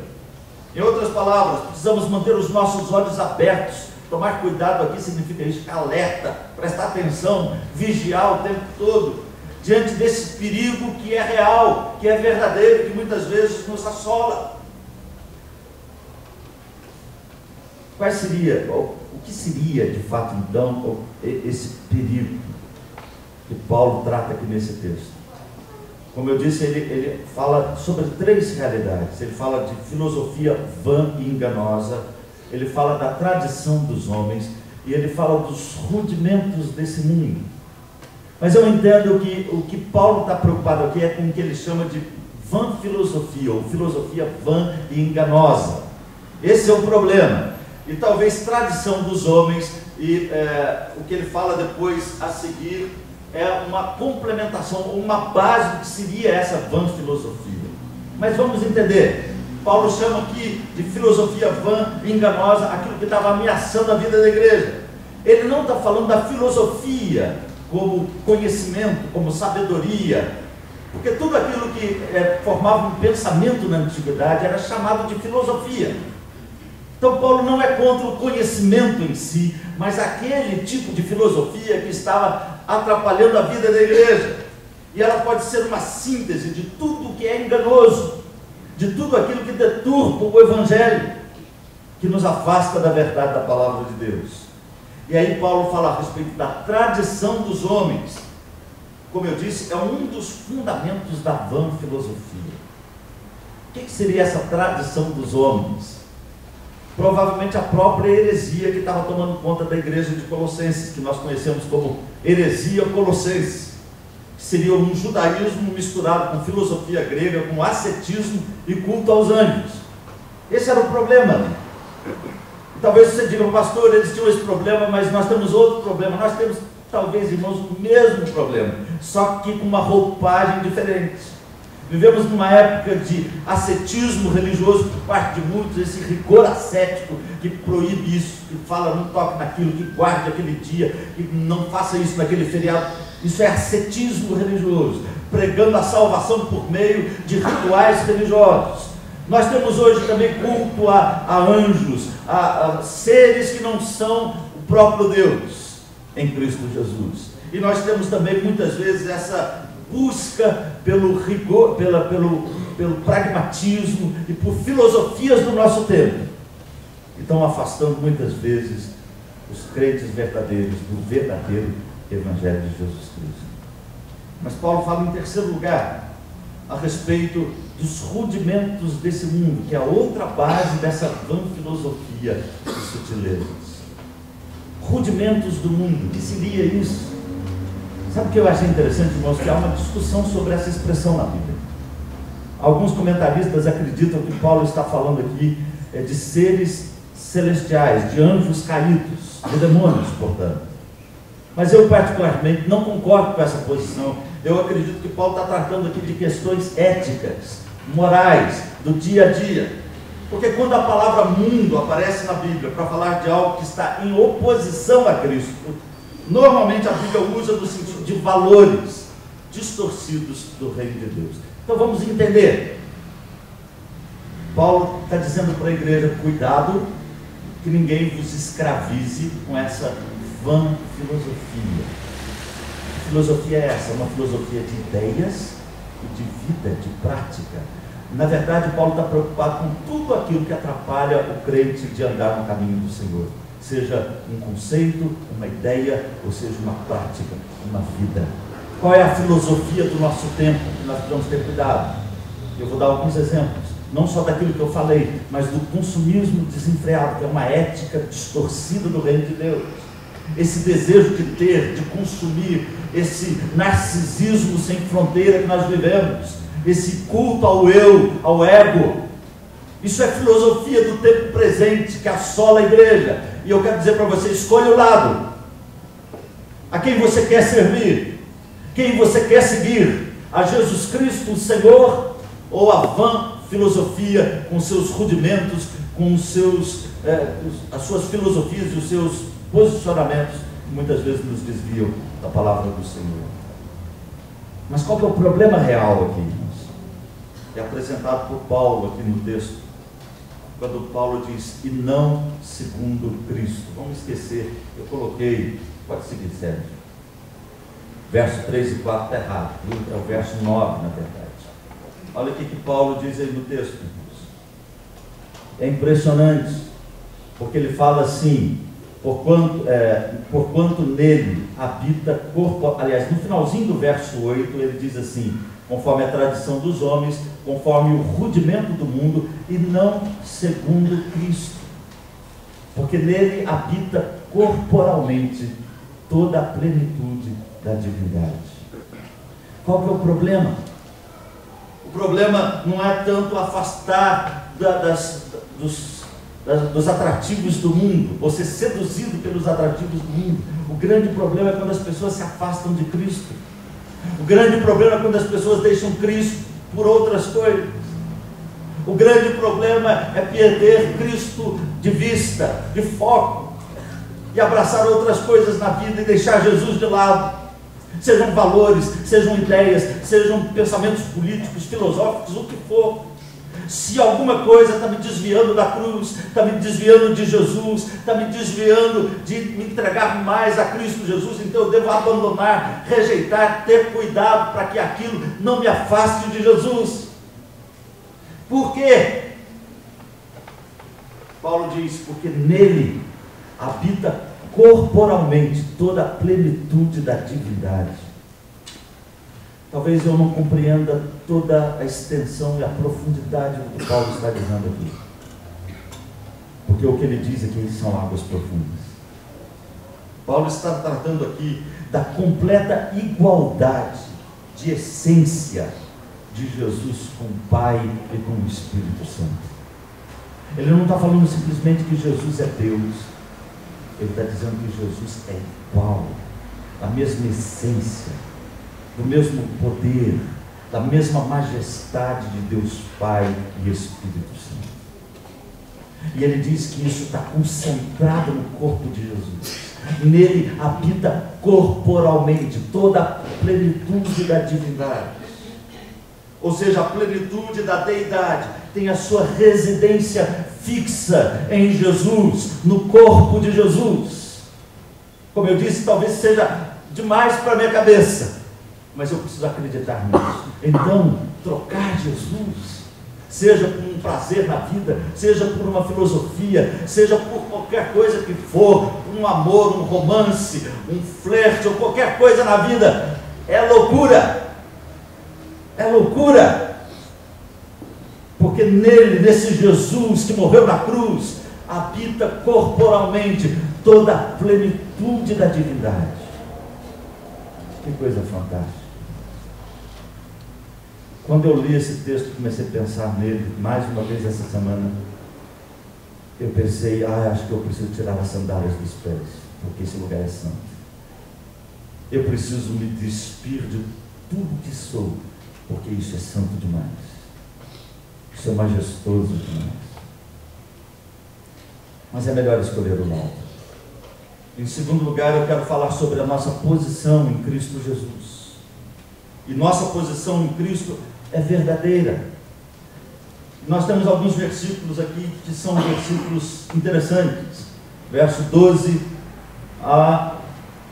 Em outras palavras, precisamos manter os nossos olhos abertos. Tomar cuidado aqui significa isso, ficar alerta, prestar atenção, vigiar o tempo todo, diante desse perigo que é real, que é verdadeiro, que muitas vezes nos assola. O que seria de fato então esse perigo que Paulo trata aqui nesse texto? Como eu disse, ele fala sobre 3 realidades. Ele fala de filosofia vã e enganosa, ele fala da tradição dos homens e ele fala dos rudimentos desse mundo. Mas eu entendo que o que Paulo está preocupado aqui é com o que ele chama de vã filosofia, ou filosofia vã e enganosa. Esse é o problema. E talvez tradição dos homens, e o que ele fala depois a seguir é uma complementação, uma base do que seria essa vã filosofia. Mas vamos entender. Paulo chama aqui de filosofia vã e enganosa aquilo que estava ameaçando a vida da igreja. Ele não está falando da filosofia como conhecimento, como sabedoria, porque tudo aquilo que formava um pensamento na antiguidade era chamado de filosofia. Então Paulo não é contra o conhecimento em si, mas aquele tipo de filosofia que estava atrapalhando a vida da igreja. E ela pode ser uma síntese de tudo que é enganoso, de tudo aquilo que deturpa o Evangelho, que nos afasta da verdade da palavra de Deus. E aí Paulo fala a respeito da tradição dos homens. Como eu disse, é um dos fundamentos da vã filosofia. O que seria essa tradição dos homens? Provavelmente a própria heresia que estava tomando conta da igreja de Colossenses, que nós conhecemos como heresia colossense. Seria um judaísmo misturado com filosofia grega, com ascetismo e culto aos anjos. Esse era o problema. Talvez você diga: pastor, eles tinham esse problema, mas nós temos outro problema. Nós temos, talvez, irmãos, o mesmo problema, só que com uma roupagem diferente. Vivemos numa época de ascetismo religioso por parte de muitos, esse rigor ascético que proíbe isso, que fala: não toque naquilo, que guarde aquele dia, que não faça isso naquele feriado. Isso é ascetismo religioso, pregando a salvação por meio de rituais religiosos. Nós temos hoje também culto a anjos, a seres que não são o próprio Deus em Cristo Jesus. E nós temos também muitas vezes essa busca pelo rigor, pelo pragmatismo e por filosofias do nosso tempo, que estão afastando muitas vezes os crentes verdadeiros do verdadeiro Evangelho de Jesus Cristo. Mas Paulo fala em terceiro lugar a respeito dos rudimentos desse mundo, que é a outra base dessa vã filosofia de sutilezas. Rudimentos do mundo, o que seria isso? Sabe o que eu achei interessante, irmãos? Que há uma discussão sobre essa expressão na Bíblia. Alguns comentaristas acreditam que Paulo está falando aqui de seres celestiais, de anjos caídos, de demônios, portanto. Mas eu particularmente não concordo com essa posição. Eu acredito que Paulo está tratando aqui de questões éticas, morais, do dia a dia. Porque quando a palavra mundo aparece na Bíblia para falar de algo que está em oposição a Cristo, normalmente a Bíblia usa no sentido de valores distorcidos do reino de Deus. Então vamos entender. Paulo está dizendo para a igreja: cuidado que ninguém vos escravize com essa vã filosofia. Que filosofia é essa? Uma filosofia de ideias e de vida, de prática. Na verdade, Paulo está preocupado com tudo aquilo que atrapalha o crente de andar no caminho do Senhor. seja um conceito, uma ideia, ou seja uma prática, uma vida. Qual é a filosofia do nosso tempo que nós precisamos ter cuidado? Eu vou dar alguns exemplos, não só daquilo que eu falei, mas do consumismo desenfreado, que é uma ética distorcida do reino de Deus. Esse desejo de ter, de consumir, esse narcisismo sem fronteira que nós vivemos, esse culto ao eu, ao ego. Isso é filosofia do tempo presente que assola a igreja. E eu quero dizer para você, escolha o lado. A quem você quer servir? Quem você quer seguir? A Jesus Cristo, o Senhor, ou a vã filosofia com seus rudimentos, com as suas filosofias e os seus posicionamentos, que muitas vezes nos desviam da palavra do Senhor? Mas qual que é o problema real aqui, irmãos? É apresentado por Paulo aqui no texto, quando Paulo diz, e não segundo Cristo. Vamos esquecer, eu coloquei, pode seguir, Sérgio. Verso 3 e 4 está errado, é o verso 9, na verdade. Olha o que Paulo diz aí no texto, irmãos. É impressionante, porque ele fala assim, porquanto nele habita corpo, aliás, no finalzinho do verso 8, ele diz assim, conforme a tradição dos homens, conforme o rudimento do mundo, e não segundo Cristo, porque nele habita corporalmente toda a plenitude da divindade. Qual que é o problema? O problema não é tanto afastar dos atrativos do mundo, ou ser seduzido pelos atrativos do mundo. O grande problema é quando as pessoas se afastam de Cristo. O grande problema é quando as pessoas deixam Cristo por outras coisas. O grande problema é perder Cristo de vista, de foco, e abraçar outras coisas na vida e deixar Jesus de lado. Sejam valores, sejam ideias, sejam pensamentos políticos, filosóficos, o que for. Se alguma coisa está me desviando da cruz, está me desviando de Jesus, está me desviando de me entregar mais a Cristo Jesus, então eu devo abandonar, rejeitar, ter cuidado para que aquilo não me afaste de Jesus. Por quê? Paulo diz, porque nele habita corporalmente toda a plenitude da divindade. Talvez eu não compreenda toda a extensão e a profundidade do que Paulo está dizendo aqui, porque o que ele diz aqui são águas profundas. Paulo está tratando aqui da completa igualdade de essência de Jesus com o Pai e com o Espírito Santo. Ele não está falando simplesmente que Jesus é Deus, ele está dizendo que Jesus é igual, a mesma essência, do mesmo poder, da mesma majestade de Deus Pai e Espírito Santo. E ele diz que isso está concentrado no corpo de Jesus. Nele habita corporalmente toda a plenitude da divindade. Ou seja, a plenitude da deidade tem a sua residência fixa em Jesus, no corpo de Jesus. Como eu disse, talvez seja demais para a minha cabeça, mas eu preciso acreditar nisso. Então, trocar Jesus, seja por um prazer na vida, seja por uma filosofia, seja por qualquer coisa que for, por um amor, um romance, um flerte ou qualquer coisa na vida, é loucura. É loucura. Porque nele, nesse Jesus que morreu na cruz, habita corporalmente toda a plenitude da divindade. Que coisa fantástica. Quando eu li esse texto, comecei a pensar nele mais uma vez essa semana. Eu pensei, acho que eu preciso tirar as sandálias dos pés, porque esse lugar é santo. Eu preciso me despir de tudo que sou, porque isso é santo demais. Isso é majestoso demais. Mas é melhor escolher o lado. Em segundo lugar, eu quero falar sobre a nossa posição em Cristo Jesus. E nossa posição em Cristo é verdadeira. Nós temos alguns versículos aqui que são versículos interessantes. Verso 12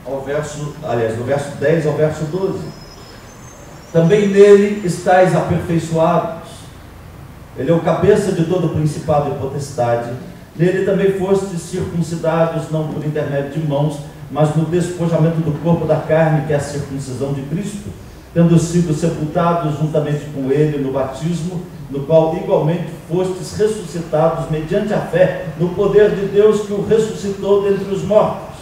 do verso 10 ao verso 12. Também nele estáis aperfeiçoados. Ele é o cabeça de todo principado e potestade, Nele também fostes circuncidados, não por intermédio de mãos, mas no despojamento do corpo da carne, que é a circuncisão de Cristo, tendo sido sepultados juntamente com ele no batismo, no qual igualmente fostes ressuscitados mediante a fé no poder de Deus que o ressuscitou dentre os mortos.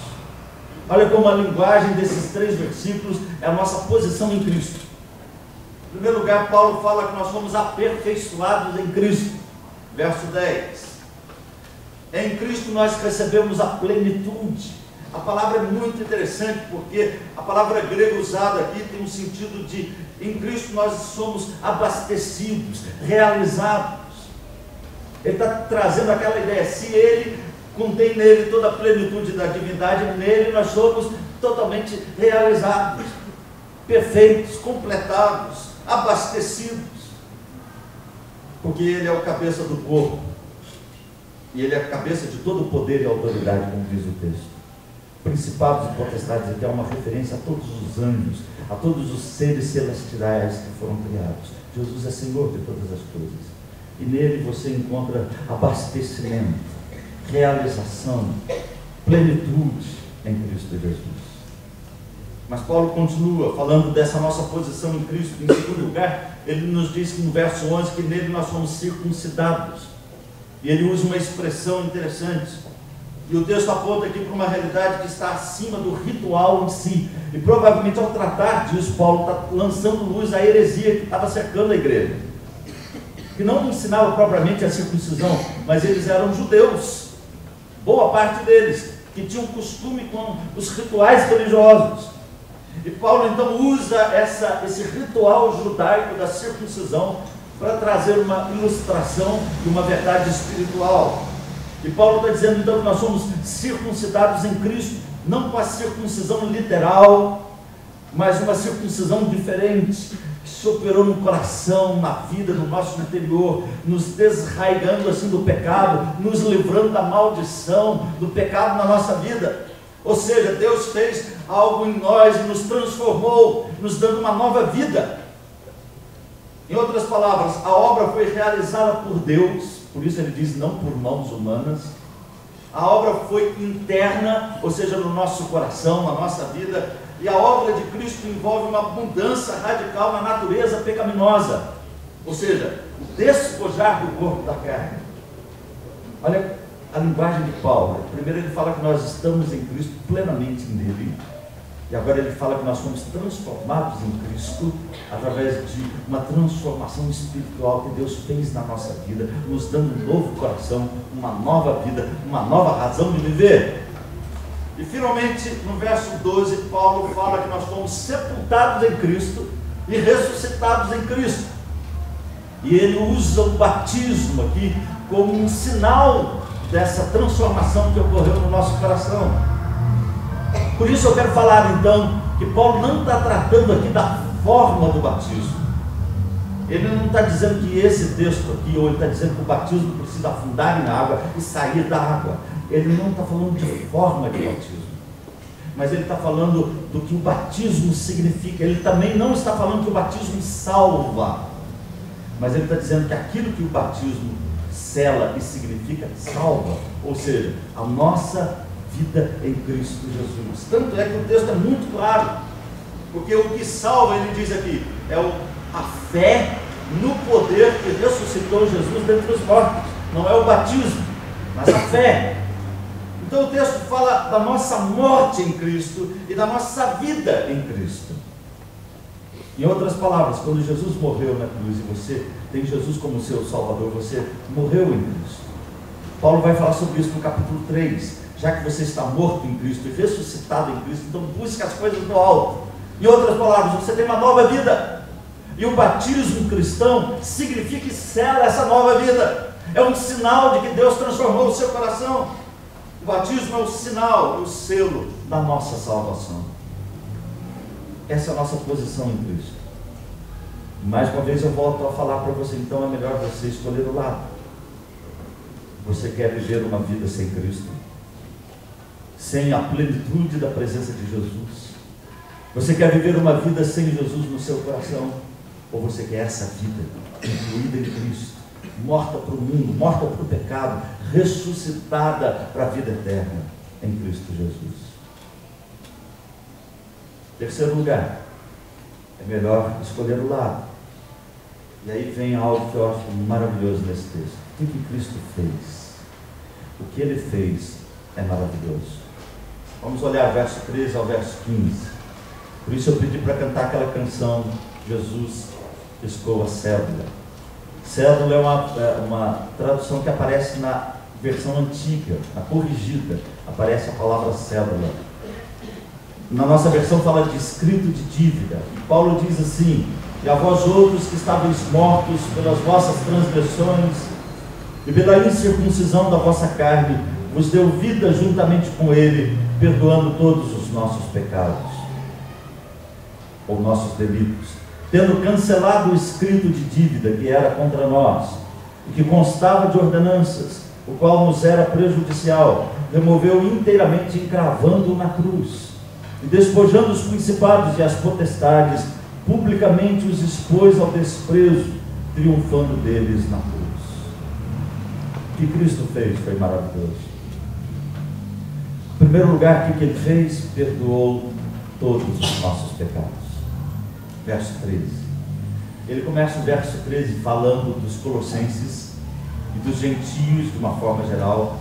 Olha como a linguagem desses 3 versículos é a nossa posição em Cristo. Em primeiro lugar, Paulo fala que nós fomos aperfeiçoados em Cristo. Verso 10. Em Cristo nós recebemos a plenitude. A palavra é muito interessante porque a palavra grega usada aqui tem um sentido de, em Cristo nós somos abastecidos, realizados. Ele está trazendo aquela ideia, se Ele contém nele toda a plenitude da divindade, nele nós somos totalmente realizados, perfeitos, completados, abastecidos, porque Ele é o cabeça do corpo, e Ele é a cabeça de todo o poder e autoridade, como diz o texto. Principados e potestades, aqui é uma referência a todos os anjos, a todos os seres celestiais que foram criados. Jesus é Senhor de todas as coisas, e nele você encontra abastecimento, realização, plenitude em Cristo Jesus. Mas Paulo continua falando dessa nossa posição em Cristo. Em segundo lugar, ele nos diz que no verso 11 que nele nós somos circuncidados, e ele usa uma expressão interessante. E o texto aponta aqui para uma realidade que está acima do ritual em si. E provavelmente ao tratar disso, Paulo está lançando luz à heresia que estava cercando a igreja. Que não ensinava propriamente a circuncisão, mas eles eram judeus. Boa parte deles, que tinham costume com os rituais religiosos. E Paulo então usa esse ritual judaico da circuncisão para trazer uma ilustração de uma verdade espiritual. E Paulo está dizendo então que nós somos circuncidados em Cristo, não com a circuncisão literal, mas uma circuncisão diferente, que se operou no coração, na vida, no nosso interior, nos desarraigando assim do pecado, nos livrando da maldição do pecado na nossa vida. Ou seja, Deus fez algo em nós e nos transformou, nos dando uma nova vida. Em outras palavras, a obra foi realizada por Deus. Por isso ele diz, não por mãos humanas. A obra foi interna, ou seja, no nosso coração, na nossa vida. E a obra de Cristo envolve uma mudança radical na natureza pecaminosa. Ou seja, o despojar do corpo da carne. Olha a linguagem de Paulo. Primeiro ele fala que nós estamos em Cristo, plenamente nele. E agora ele fala que nós fomos transformados em Cristo através de uma transformação espiritual que Deus fez na nossa vida, nos dando um novo coração, uma nova vida, uma nova razão de viver. E finalmente, no verso 12, Paulo fala que nós fomos sepultados em Cristo e ressuscitados em Cristo. E ele usa o batismo aqui como um sinal dessa transformação que ocorreu no nosso coração. Por isso eu quero falar então que Paulo não está tratando aqui da forma do batismo. Ele não está dizendo que esse texto aqui, ou ele está dizendo que o batismo precisa afundar na água e sair da água. Ele não está falando de forma de batismo, mas ele está falando do que o batismo significa. Ele também não está falando que o batismo salva, mas ele está dizendo que aquilo que o batismo sela e significa, salva. Ou seja, a nossa vida em Cristo Jesus. Tanto é que o texto é muito claro, porque o que salva, ele diz aqui, é a fé no poder que ressuscitou Jesus dentre os mortos. Não é o batismo, mas a fé. Então o texto fala da nossa morte em Cristo e da nossa vida em Cristo. Em outras palavras, quando Jesus morreu na cruz e você tem Jesus como seu Salvador, você morreu em Cristo. Paulo vai falar sobre isso no capítulo 3. Já que você está morto em Cristo e ressuscitado em Cristo, então busque as coisas do alto. Em outras palavras, você tem uma nova vida. E o batismo cristão significa e sela essa nova vida. É um sinal de que Deus transformou o seu coração. O batismo é o sinal, o selo da nossa salvação. Essa é a nossa posição em Cristo. Mais uma vez eu volto a falar para você, então é melhor você escolher o lado. Você quer viver uma vida sem Cristo? Sem a plenitude da presença de Jesus? Você quer viver uma vida sem Jesus no seu coração? Ou você quer essa vida incluída em Cristo, morta para o mundo, morta para o pecado, ressuscitada para a vida eterna em Cristo Jesus. Terceiro lugar, é melhor escolher o lado. E aí vem algo que eu acho maravilhoso nesse texto. O que Cristo fez? O que Ele fez é maravilhoso. Vamos olhar verso 13 ao verso 15. Por isso eu pedi para cantar aquela canção, Jesus riscou a cédula. Cédula é uma tradução que aparece na versão antiga, na corrigida, aparece a palavra cédula. Na nossa versão fala de escrito de dívida. Paulo diz assim: e a vós outros que estáveis mortos pelas vossas transgressões e pela incircuncisão da vossa carne, vos deu vida juntamente com ele, perdoando todos os nossos pecados, ou nossos delitos, tendo cancelado o escrito de dívida que era contra nós, e que constava de ordenanças, o qual nos era prejudicial, removeu inteiramente, encravando-o na cruz, e despojando os principados e as potestades, publicamente os expôs ao desprezo, triunfando deles na cruz. O que Cristo fez foi maravilhoso. Em primeiro lugar, o que Ele fez? Perdoou todos os nossos pecados. Verso 13. Ele começa o verso 13 falando dos colossenses e dos gentios de uma forma geral.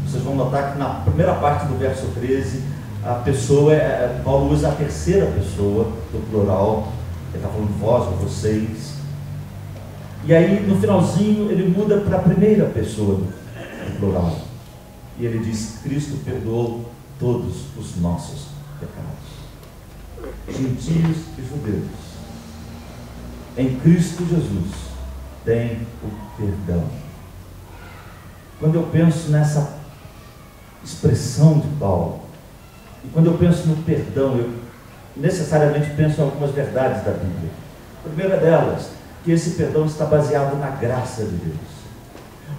Vocês vão notar que na primeira parte do verso 13, a pessoa, Paulo usa a terceira pessoa do plural. Ele está falando vós ou vocês. E aí no finalzinho ele muda para a primeira pessoa do plural. E ele diz: Cristo perdoou todos os nossos pecados, gentios e judeus. Em Cristo Jesus tem o perdão. Quando eu penso nessa expressão de Paulo, e quando eu penso no perdão, eu necessariamente penso em algumas verdades da Bíblia. A primeira delas, que esse perdão está baseado na graça de Deus.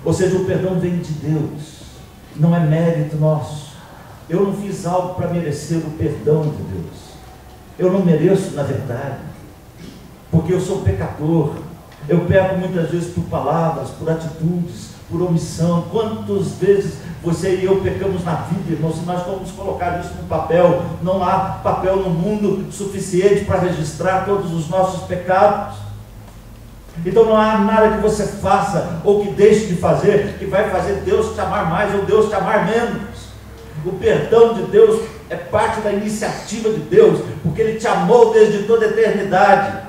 Ou seja, o perdão vem de Deus, não é mérito nosso. Eu não fiz algo para merecer o perdão de Deus. Eu não mereço, na verdade, porque eu sou pecador. Eu peco muitas vezes por palavras, por atitudes, por omissão. Quantas vezes você e eu pecamos na vida, irmão? Se nós formos colocar isso no papel, não há papel no mundo suficiente para registrar todos os nossos pecados. Então não há nada que você faça ou que deixe de fazer que vai fazer Deus te amar mais ou Deus te amar menos. O perdão de Deus é parte da iniciativa de Deus, porque Ele te amou desde toda a eternidade.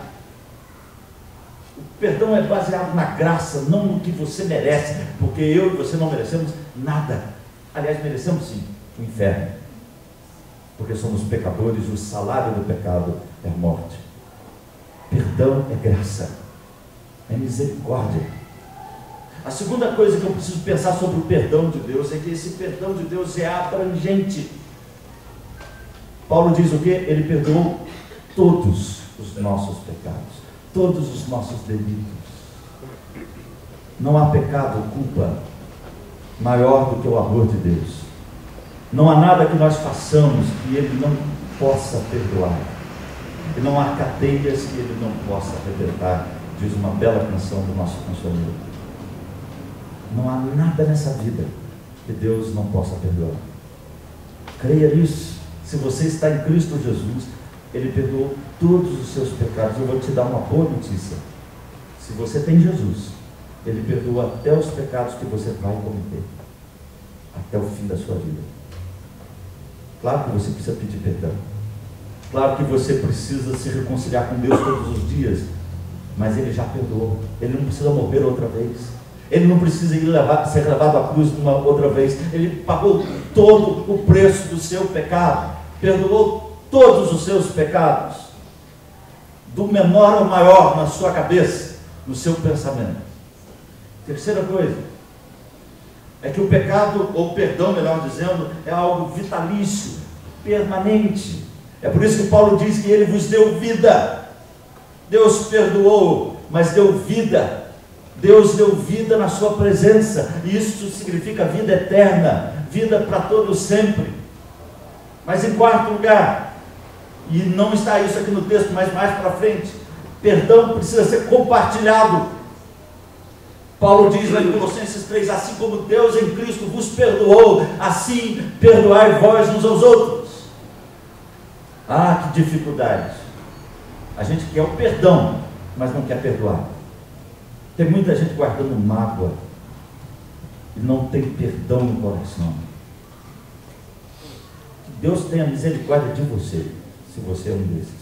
O perdão é baseado na graça, não no que você merece, porque eu e você não merecemos nada. Aliás, merecemos sim o inferno, porque somos pecadores e o salário do pecado é morte. Perdão é graça, é misericórdia. A segunda coisa que eu preciso pensar sobre o perdão de Deus é que esse perdão de Deus é abrangente. Paulo diz o quê? Ele perdoou todos os nossos pecados, todos os nossos delitos. Não há pecado ou culpa maior do que o amor de Deus. Não há nada que nós façamos que Ele não possa perdoar. E não há cadeias que Ele não possa libertar, diz uma bela canção do nosso cancioneiro. Não há nada nessa vida que Deus não possa perdoar. Creia nisso. Se você está em Cristo Jesus, Ele perdoou todos os seus pecados. Eu vou te dar uma boa notícia: se você tem Jesus, Ele perdoa até os pecados que você vai cometer, até o fim da sua vida. Claro que você precisa pedir perdão, claro que você precisa se reconciliar com Deus todos os dias, mas Ele já perdoou. Ele não precisa morrer outra vez, Ele não precisa ser levado à cruz uma outra vez. Ele pagou todo o preço do seu pecado, perdoou todos os seus pecados, do menor ao maior, na sua cabeça, no seu pensamento. Terceira coisa é que o pecado, ou perdão, melhor dizendo, é algo vitalício, permanente. É por isso que Paulo diz que Ele vos deu vida. Deus perdoou, mas deu vida. Deus deu vida na sua presença, e isso significa vida eterna, vida para todo sempre. Mas em quarto lugar, e não está isso aqui no texto, mas mais para frente, perdão precisa ser compartilhado. Paulo diz lá em Colossenses 3, assim como Deus em Cristo vos perdoou, assim perdoai vós uns aos outros. Ah, que dificuldade. A gente quer o perdão, mas não quer perdoar. Tem muita gente guardando mágoa e não tem perdão no coração. Que Deus tenha misericórdia de você, se você é um desses.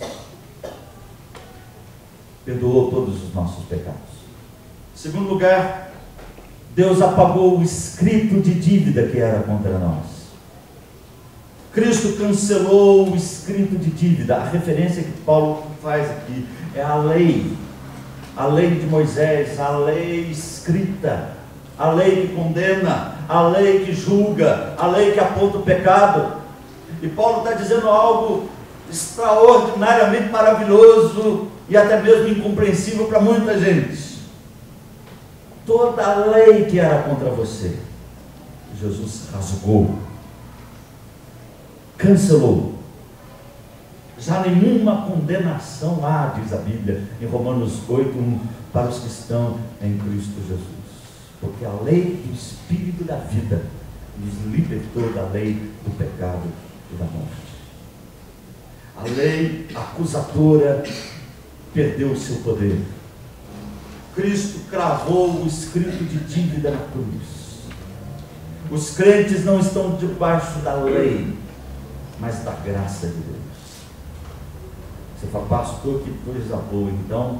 Perdoou todos os nossos pecados. Em segundo lugar, Deus apagou o escrito de dívida que era contra nós. Cristo cancelou o escrito de dívida. A referência que Paulo faz aqui é a lei de Moisés, a lei escrita, a lei que condena, a lei que julga, a lei que aponta o pecado. E Paulo está dizendo algo extraordinariamente maravilhoso e até mesmo incompreensível para muita gente. Toda a lei que era contra você, Jesus rasgou, cancelou. Já nenhuma condenação há, diz a Bíblia em Romanos 8:1, para os que estão em Cristo Jesus. Porque a lei do Espírito da vida nos libertou da lei do pecado e da morte. A lei acusadora perdeu o seu poder. Cristo cravou o escrito de dívida na cruz. Os crentes não estão debaixo da lei, mas da graça de Deus. Você fala, pastor, que coisa boa, então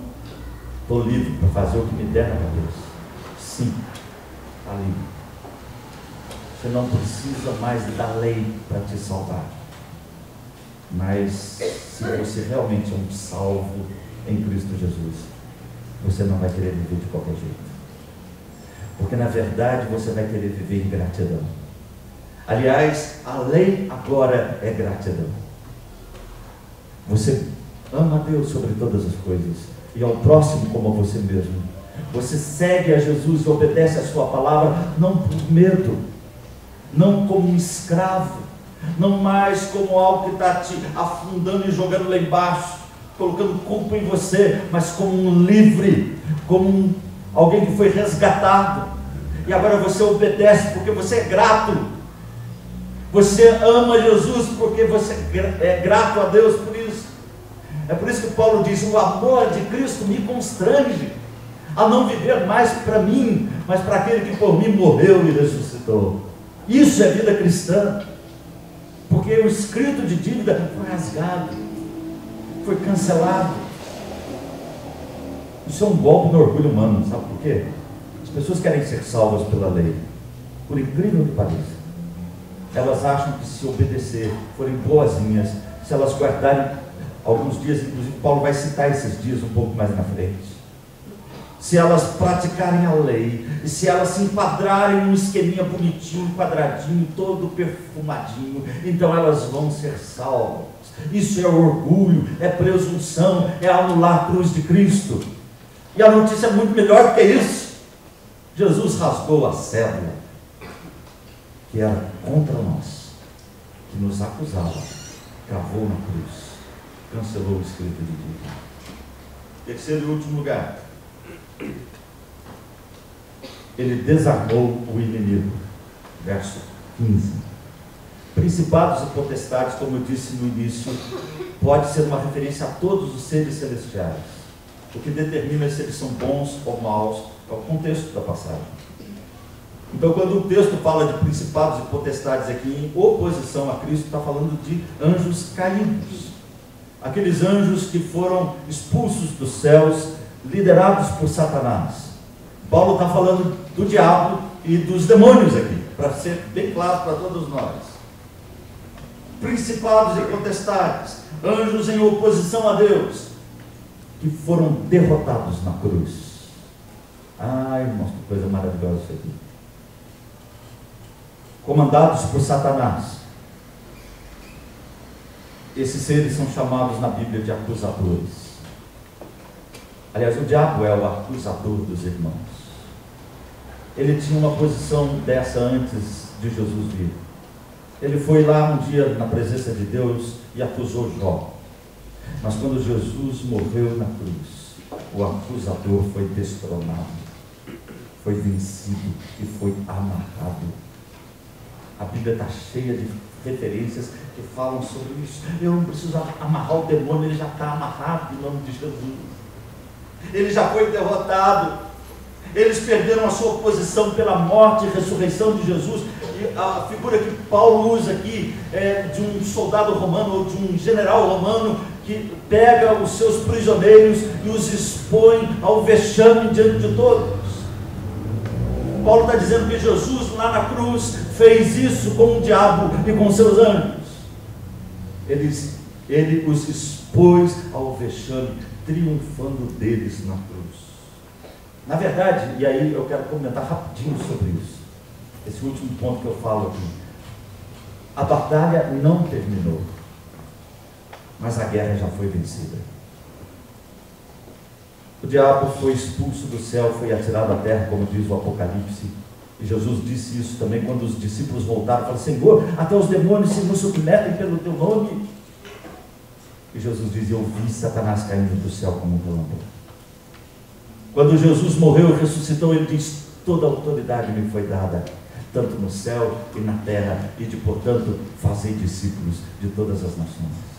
estou livre para fazer o que me der na cabeça. Sim, está livre. Você não precisa mais da lei para te salvar. Mas se você realmente é um salvo em Cristo Jesus, você não vai querer viver de qualquer jeito. Porque na verdade você vai querer viver em gratidão. Aliás, a lei agora é gratidão. Você ama a Deus sobre todas as coisas e ao próximo como a você mesmo. Você segue a Jesus e obedece a sua palavra, não por medo, não como um escravo, não mais como algo que está te afundando e jogando lá embaixo, colocando culpa em você, mas como um livre, como alguém que foi resgatado. E agora você obedece porque você é grato. Você ama Jesus porque você é grato a Deus por isso. É por isso que Paulo diz, o amor de Cristo me constrange a não viver mais para mim, mas para aquele que por mim morreu e ressuscitou. Isso é vida cristã. Porque o escrito de dívida foi rasgado, foi cancelado. Isso é um golpe no orgulho humano, sabe por quê? As pessoas querem ser salvas pela lei, por incrível que pareça. Elas acham que se obedecer, forem boazinhas, se elas guardarem alguns dias, inclusive Paulo vai citar esses dias um pouco mais na frente, se elas praticarem a lei, e se elas se enquadrarem num esqueminha bonitinho, quadradinho, todo perfumadinho, então elas vão ser salvas. Isso é orgulho, é presunção, é anular a cruz de Cristo. E a notícia é muito melhor do que isso. Jesus rasgou a cédula que era contra nós, que nos acusava, cravou na cruz, cancelou o escrito de dívida. Terceiro e último lugar, ele desarmou o inimigo. Verso 15. Principados e potestades, como eu disse no início, pode ser uma referência a todos os seres celestiais. O que determina se eles são bons ou maus é o contexto da passagem. Então, quando o texto fala de principados e potestades aqui em oposição a Cristo, está falando de anjos caídos. Aqueles anjos que foram expulsos dos céus, liderados por Satanás. Paulo está falando do diabo e dos demônios aqui, para ser bem claro para todos nós. Principados e potestades, anjos em oposição a Deus, que foram derrotados na cruz. Ai, irmãos, que coisa maravilhosa isso aqui. Comandados por Satanás. Esses seres são chamados na Bíblia de acusadores. Aliás, o diabo é o acusador dos irmãos. Ele tinha uma posição dessa antes de Jesus vir. Ele foi lá um dia na presença de Deus e acusou Jó. Mas quando Jesus morreu na cruz, o acusador foi destronado, foi vencido e foi amarrado. A Bíblia está cheia de referências que falam sobre isso. Eu não preciso amarrar o demônio, ele já está amarrado em nome de Jesus. Ele já foi derrotado. Eles perderam a sua posição pela morte e ressurreição de Jesus. E a figura que Paulo usa aqui é de um soldado romano ou de um general romano que pega os seus prisioneiros e os expõe ao vexame diante de todos. Paulo está dizendo que Jesus lá na cruz fez isso com o diabo e com seus anjos. Ele os expôs ao vexame, triunfando deles na cruz. Na verdade, e aí eu quero comentar rapidinho sobre isso, esse último ponto que eu falo aqui. A batalha não terminou, mas a guerra já foi vencida. O diabo foi expulso do céu, foi atirado à terra, como diz o Apocalipse. E Jesus disse isso também quando os discípulos voltaram. Falaram: Senhor, até os demônios se nos submetem pelo teu nome. E Jesus diz: eu vi Satanás caindo do céu como um relâmpago. Quando Jesus morreu e ressuscitou, ele diz: toda a autoridade me foi dada, tanto no céu e na terra, e de portanto fazei discípulos de todas as nações.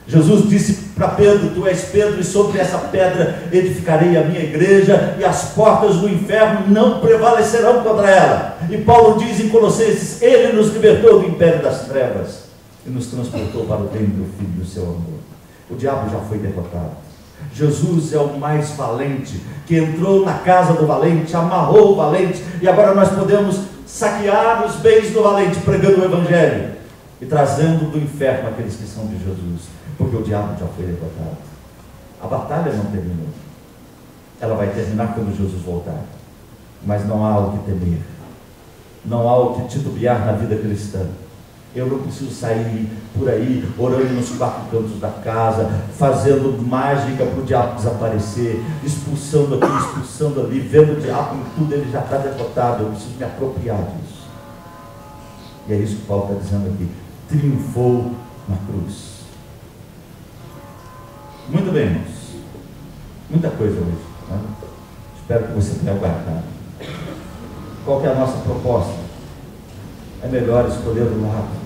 Jesus disse para Pedro: tu és Pedro, e sobre essa pedra edificarei a minha igreja, e as portas do inferno não prevalecerão contra ela. E Paulo diz em Colossenses: ele nos libertou do império das trevas e nos transportou para o reino do Filho do seu amor. O diabo já foi derrotado. Jesus é o mais valente, que entrou na casa do valente, amarrou o valente, e agora nós podemos saquear os bens do valente, pregando o evangelho e trazendo do inferno aqueles que são de Jesus, porque o diabo já foi derrotado. A batalha não terminou. Ela vai terminar quando Jesus voltar, mas não há o que temer, não há o que titubear na vida cristã. Eu não preciso sair por aí orando nos quatro cantos da casa, fazendo mágica para o diabo desaparecer, expulsando aqui, expulsando ali, vendo o diabo em tudo, ele já está derrotado. Eu preciso me apropriar disso. E é isso que Paulo está dizendo aqui: triunfou na cruz. Muito bem, irmãos, muita coisa hoje, né? Espero que você tenha guardado. Qual que é a nossa proposta? É melhor escolher o lado.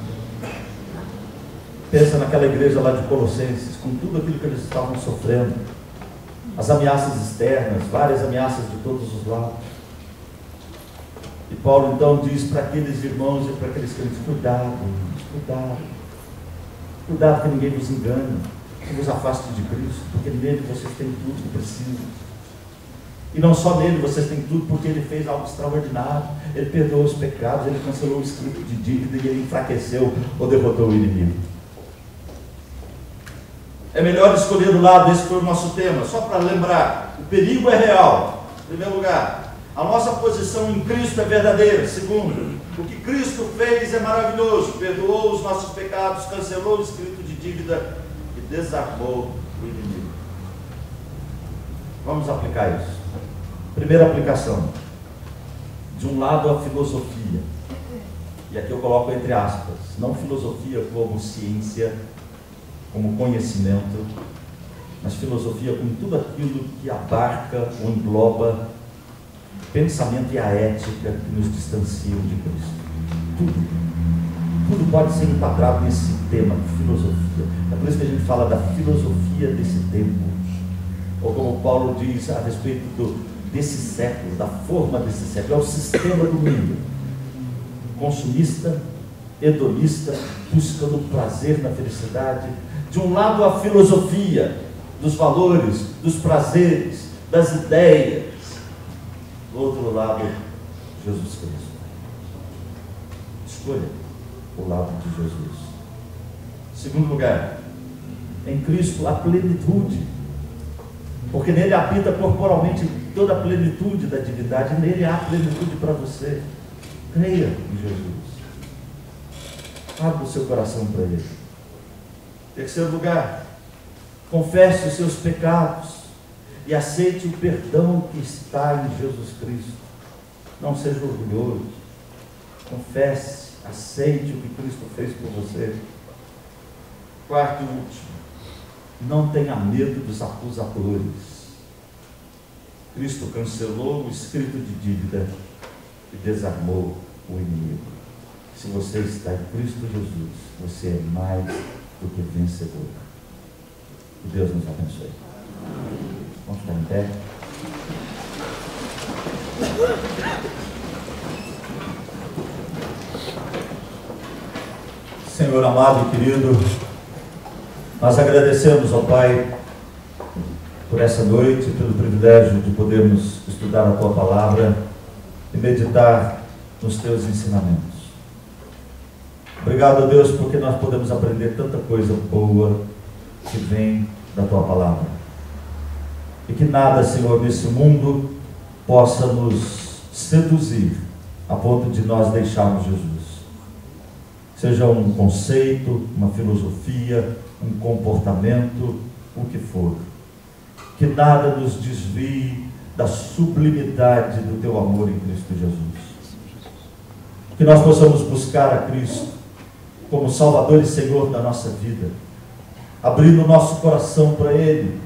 Pensa naquela igreja lá de Colossenses, com tudo aquilo que eles estavam sofrendo, as ameaças externas, várias ameaças de todos os lados. E Paulo então diz para aqueles irmãos e para aqueles crentes: cuidado, cuidado, cuidado que ninguém vos engane, que vos afaste de Cristo, porque nele vocês têm tudo que precisam. E não só nele vocês têm tudo, porque ele fez algo extraordinário. Ele perdoou os pecados, ele cancelou o escrito de dívida e ele enfraqueceu ou derrotou o inimigo. É melhor escolher o lado. Esse foi o nosso tema. Só para lembrar: o perigo é real, em primeiro lugar. A nossa posição em Cristo é verdadeira. Segundo, o que Cristo fez é maravilhoso. Perdoou os nossos pecados, cancelou o escrito de dívida e desarmou o inimigo. Vamos aplicar isso. Primeira aplicação: de um lado a filosofia, e aqui eu coloco entre aspas, não filosofia como ciência, como conhecimento, mas filosofia como tudo aquilo que abarca ou engloba o pensamento e a ética que nos distanciam de Cristo. Tudo pode ser enquadrado nesse tema de filosofia. É por isso que a gente fala da filosofia desse tempo, ou como Paulo diz a respeito desse século, da forma desse século. É o sistema do mundo, consumista, hedonista, buscando prazer na felicidade. De um lado a filosofia dos valores, dos prazeres, das ideias. Do outro lado, Jesus Cristo. Escolha o lado de Jesus. Segundo lugar, em Cristo a plenitude, porque nele habita corporalmente toda a plenitude da divindade. Nele há plenitude para você. Creia em Jesus, abra o seu coração para Ele. Terceiro lugar, confesse os seus pecados e aceite o perdão que está em Jesus Cristo. Não seja orgulhoso, confesse, aceite o que Cristo fez por você. Quarto e último, não tenha medo dos acusadores. Cristo cancelou o escrito de dívida e desarmou o inimigo. Se você está em Cristo Jesus, você é mais do que vencedor. Que Deus nos abençoe. Vamos ficar em pé. Senhor amado e querido, nós agradecemos ao Pai por essa noite, pelo privilégio de podermos estudar a Tua Palavra e meditar nos Teus ensinamentos. Obrigado a Deus porque nós podemos aprender tanta coisa boa que vem da Tua Palavra. E que nada, Senhor, nesse mundo possa nos seduzir a ponto de nós deixarmos Jesus. Seja um conceito, uma filosofia, um comportamento, o que for. Que nada nos desvie da sublimidade do Teu amor em Cristo Jesus. Que nós possamos buscar a Cristo como Salvador e Senhor da nossa vida, abrindo o nosso coração para Ele,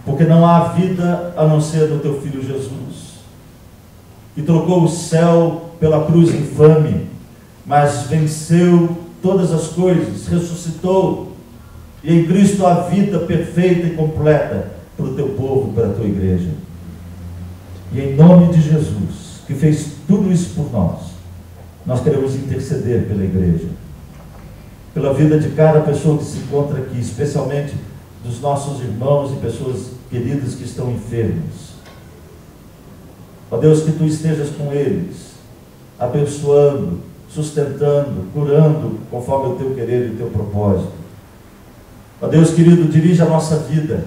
porque não há vida a não ser no Teu Filho Jesus, que trocou o céu pela cruz infame, mas venceu todas as coisas, ressuscitou, e em Cristo há vida perfeita e completa para o Teu povo, para a Tua igreja. E em nome de Jesus, que fez tudo isso por nós queremos interceder pela igreja, pela vida de cada pessoa que se encontra aqui, especialmente dos nossos irmãos e pessoas queridas que estão enfermos. Ó Deus, que Tu estejas com eles, abençoando, sustentando, curando, conforme o Teu querer e o Teu propósito. Ó Deus querido, dirige a nossa vida,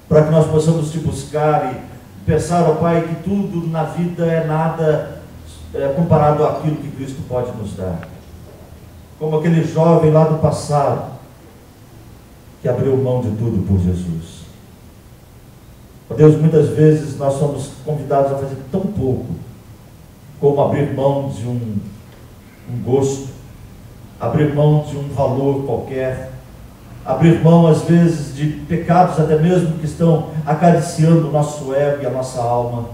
para que nós possamos Te buscar e pensar, ó Pai, que tudo na vida é nada comparado àquilo que Cristo pode nos dar. Como aquele jovem lá do passado, que abriu mão de tudo por Jesus. Ó Deus, muitas vezes nós somos convidados a fazer tão pouco, como abrir mão de um gosto, abrir mão de um valor qualquer, abrir mão às vezes de pecados até mesmo que estão acariciando o nosso ego e a nossa alma.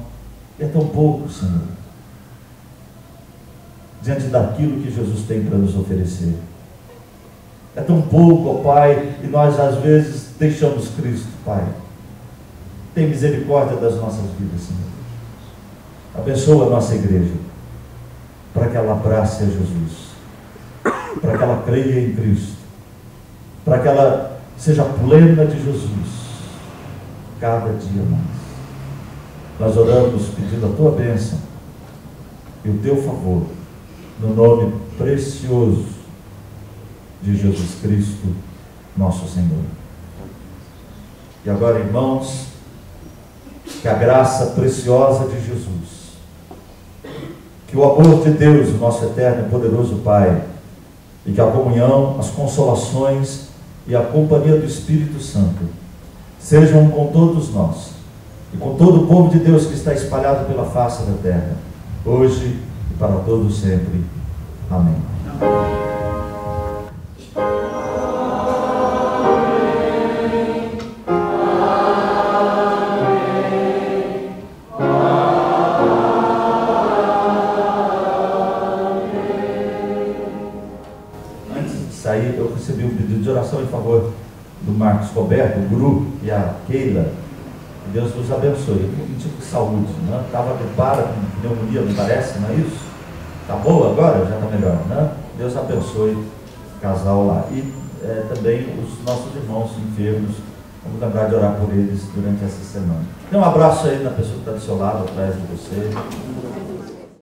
E é tão pouco, Senhor, diante daquilo que Jesus tem para nos oferecer. É tão pouco, ó Pai, e nós às vezes deixamos Cristo, Pai. Tem misericórdia das nossas vidas, Senhor. Abençoa a nossa igreja, para que ela abrace a Jesus, para que ela creia em Cristo, para que ela seja plena de Jesus, cada dia mais. Nós oramos pedindo a Tua bênção e o Teu favor, no nome precioso de Jesus Cristo, nosso Senhor. E agora, irmãos, que a graça preciosa de Jesus, que o amor de Deus, o nosso eterno e poderoso Pai, e que a comunhão, as consolações e a companhia do Espírito Santo sejam com todos nós e com todo o povo de Deus que está espalhado pela face da terra, hoje e para todos sempre. Amém. Eu recebi um pedido de oração em favor do Marcos Roberto, o Guru e a Keila. Que Deus nos abençoe. Um tipo de saúde, né? Estava gripada com pneumonia, me parece, não é isso? Está boa agora? Já está melhor, né? Deus abençoe o casal lá. E também os nossos irmãos enfermos. Vamos lembrar de orar por eles durante essa semana. Dê um abraço aí na pessoa que está do seu lado, atrás de você.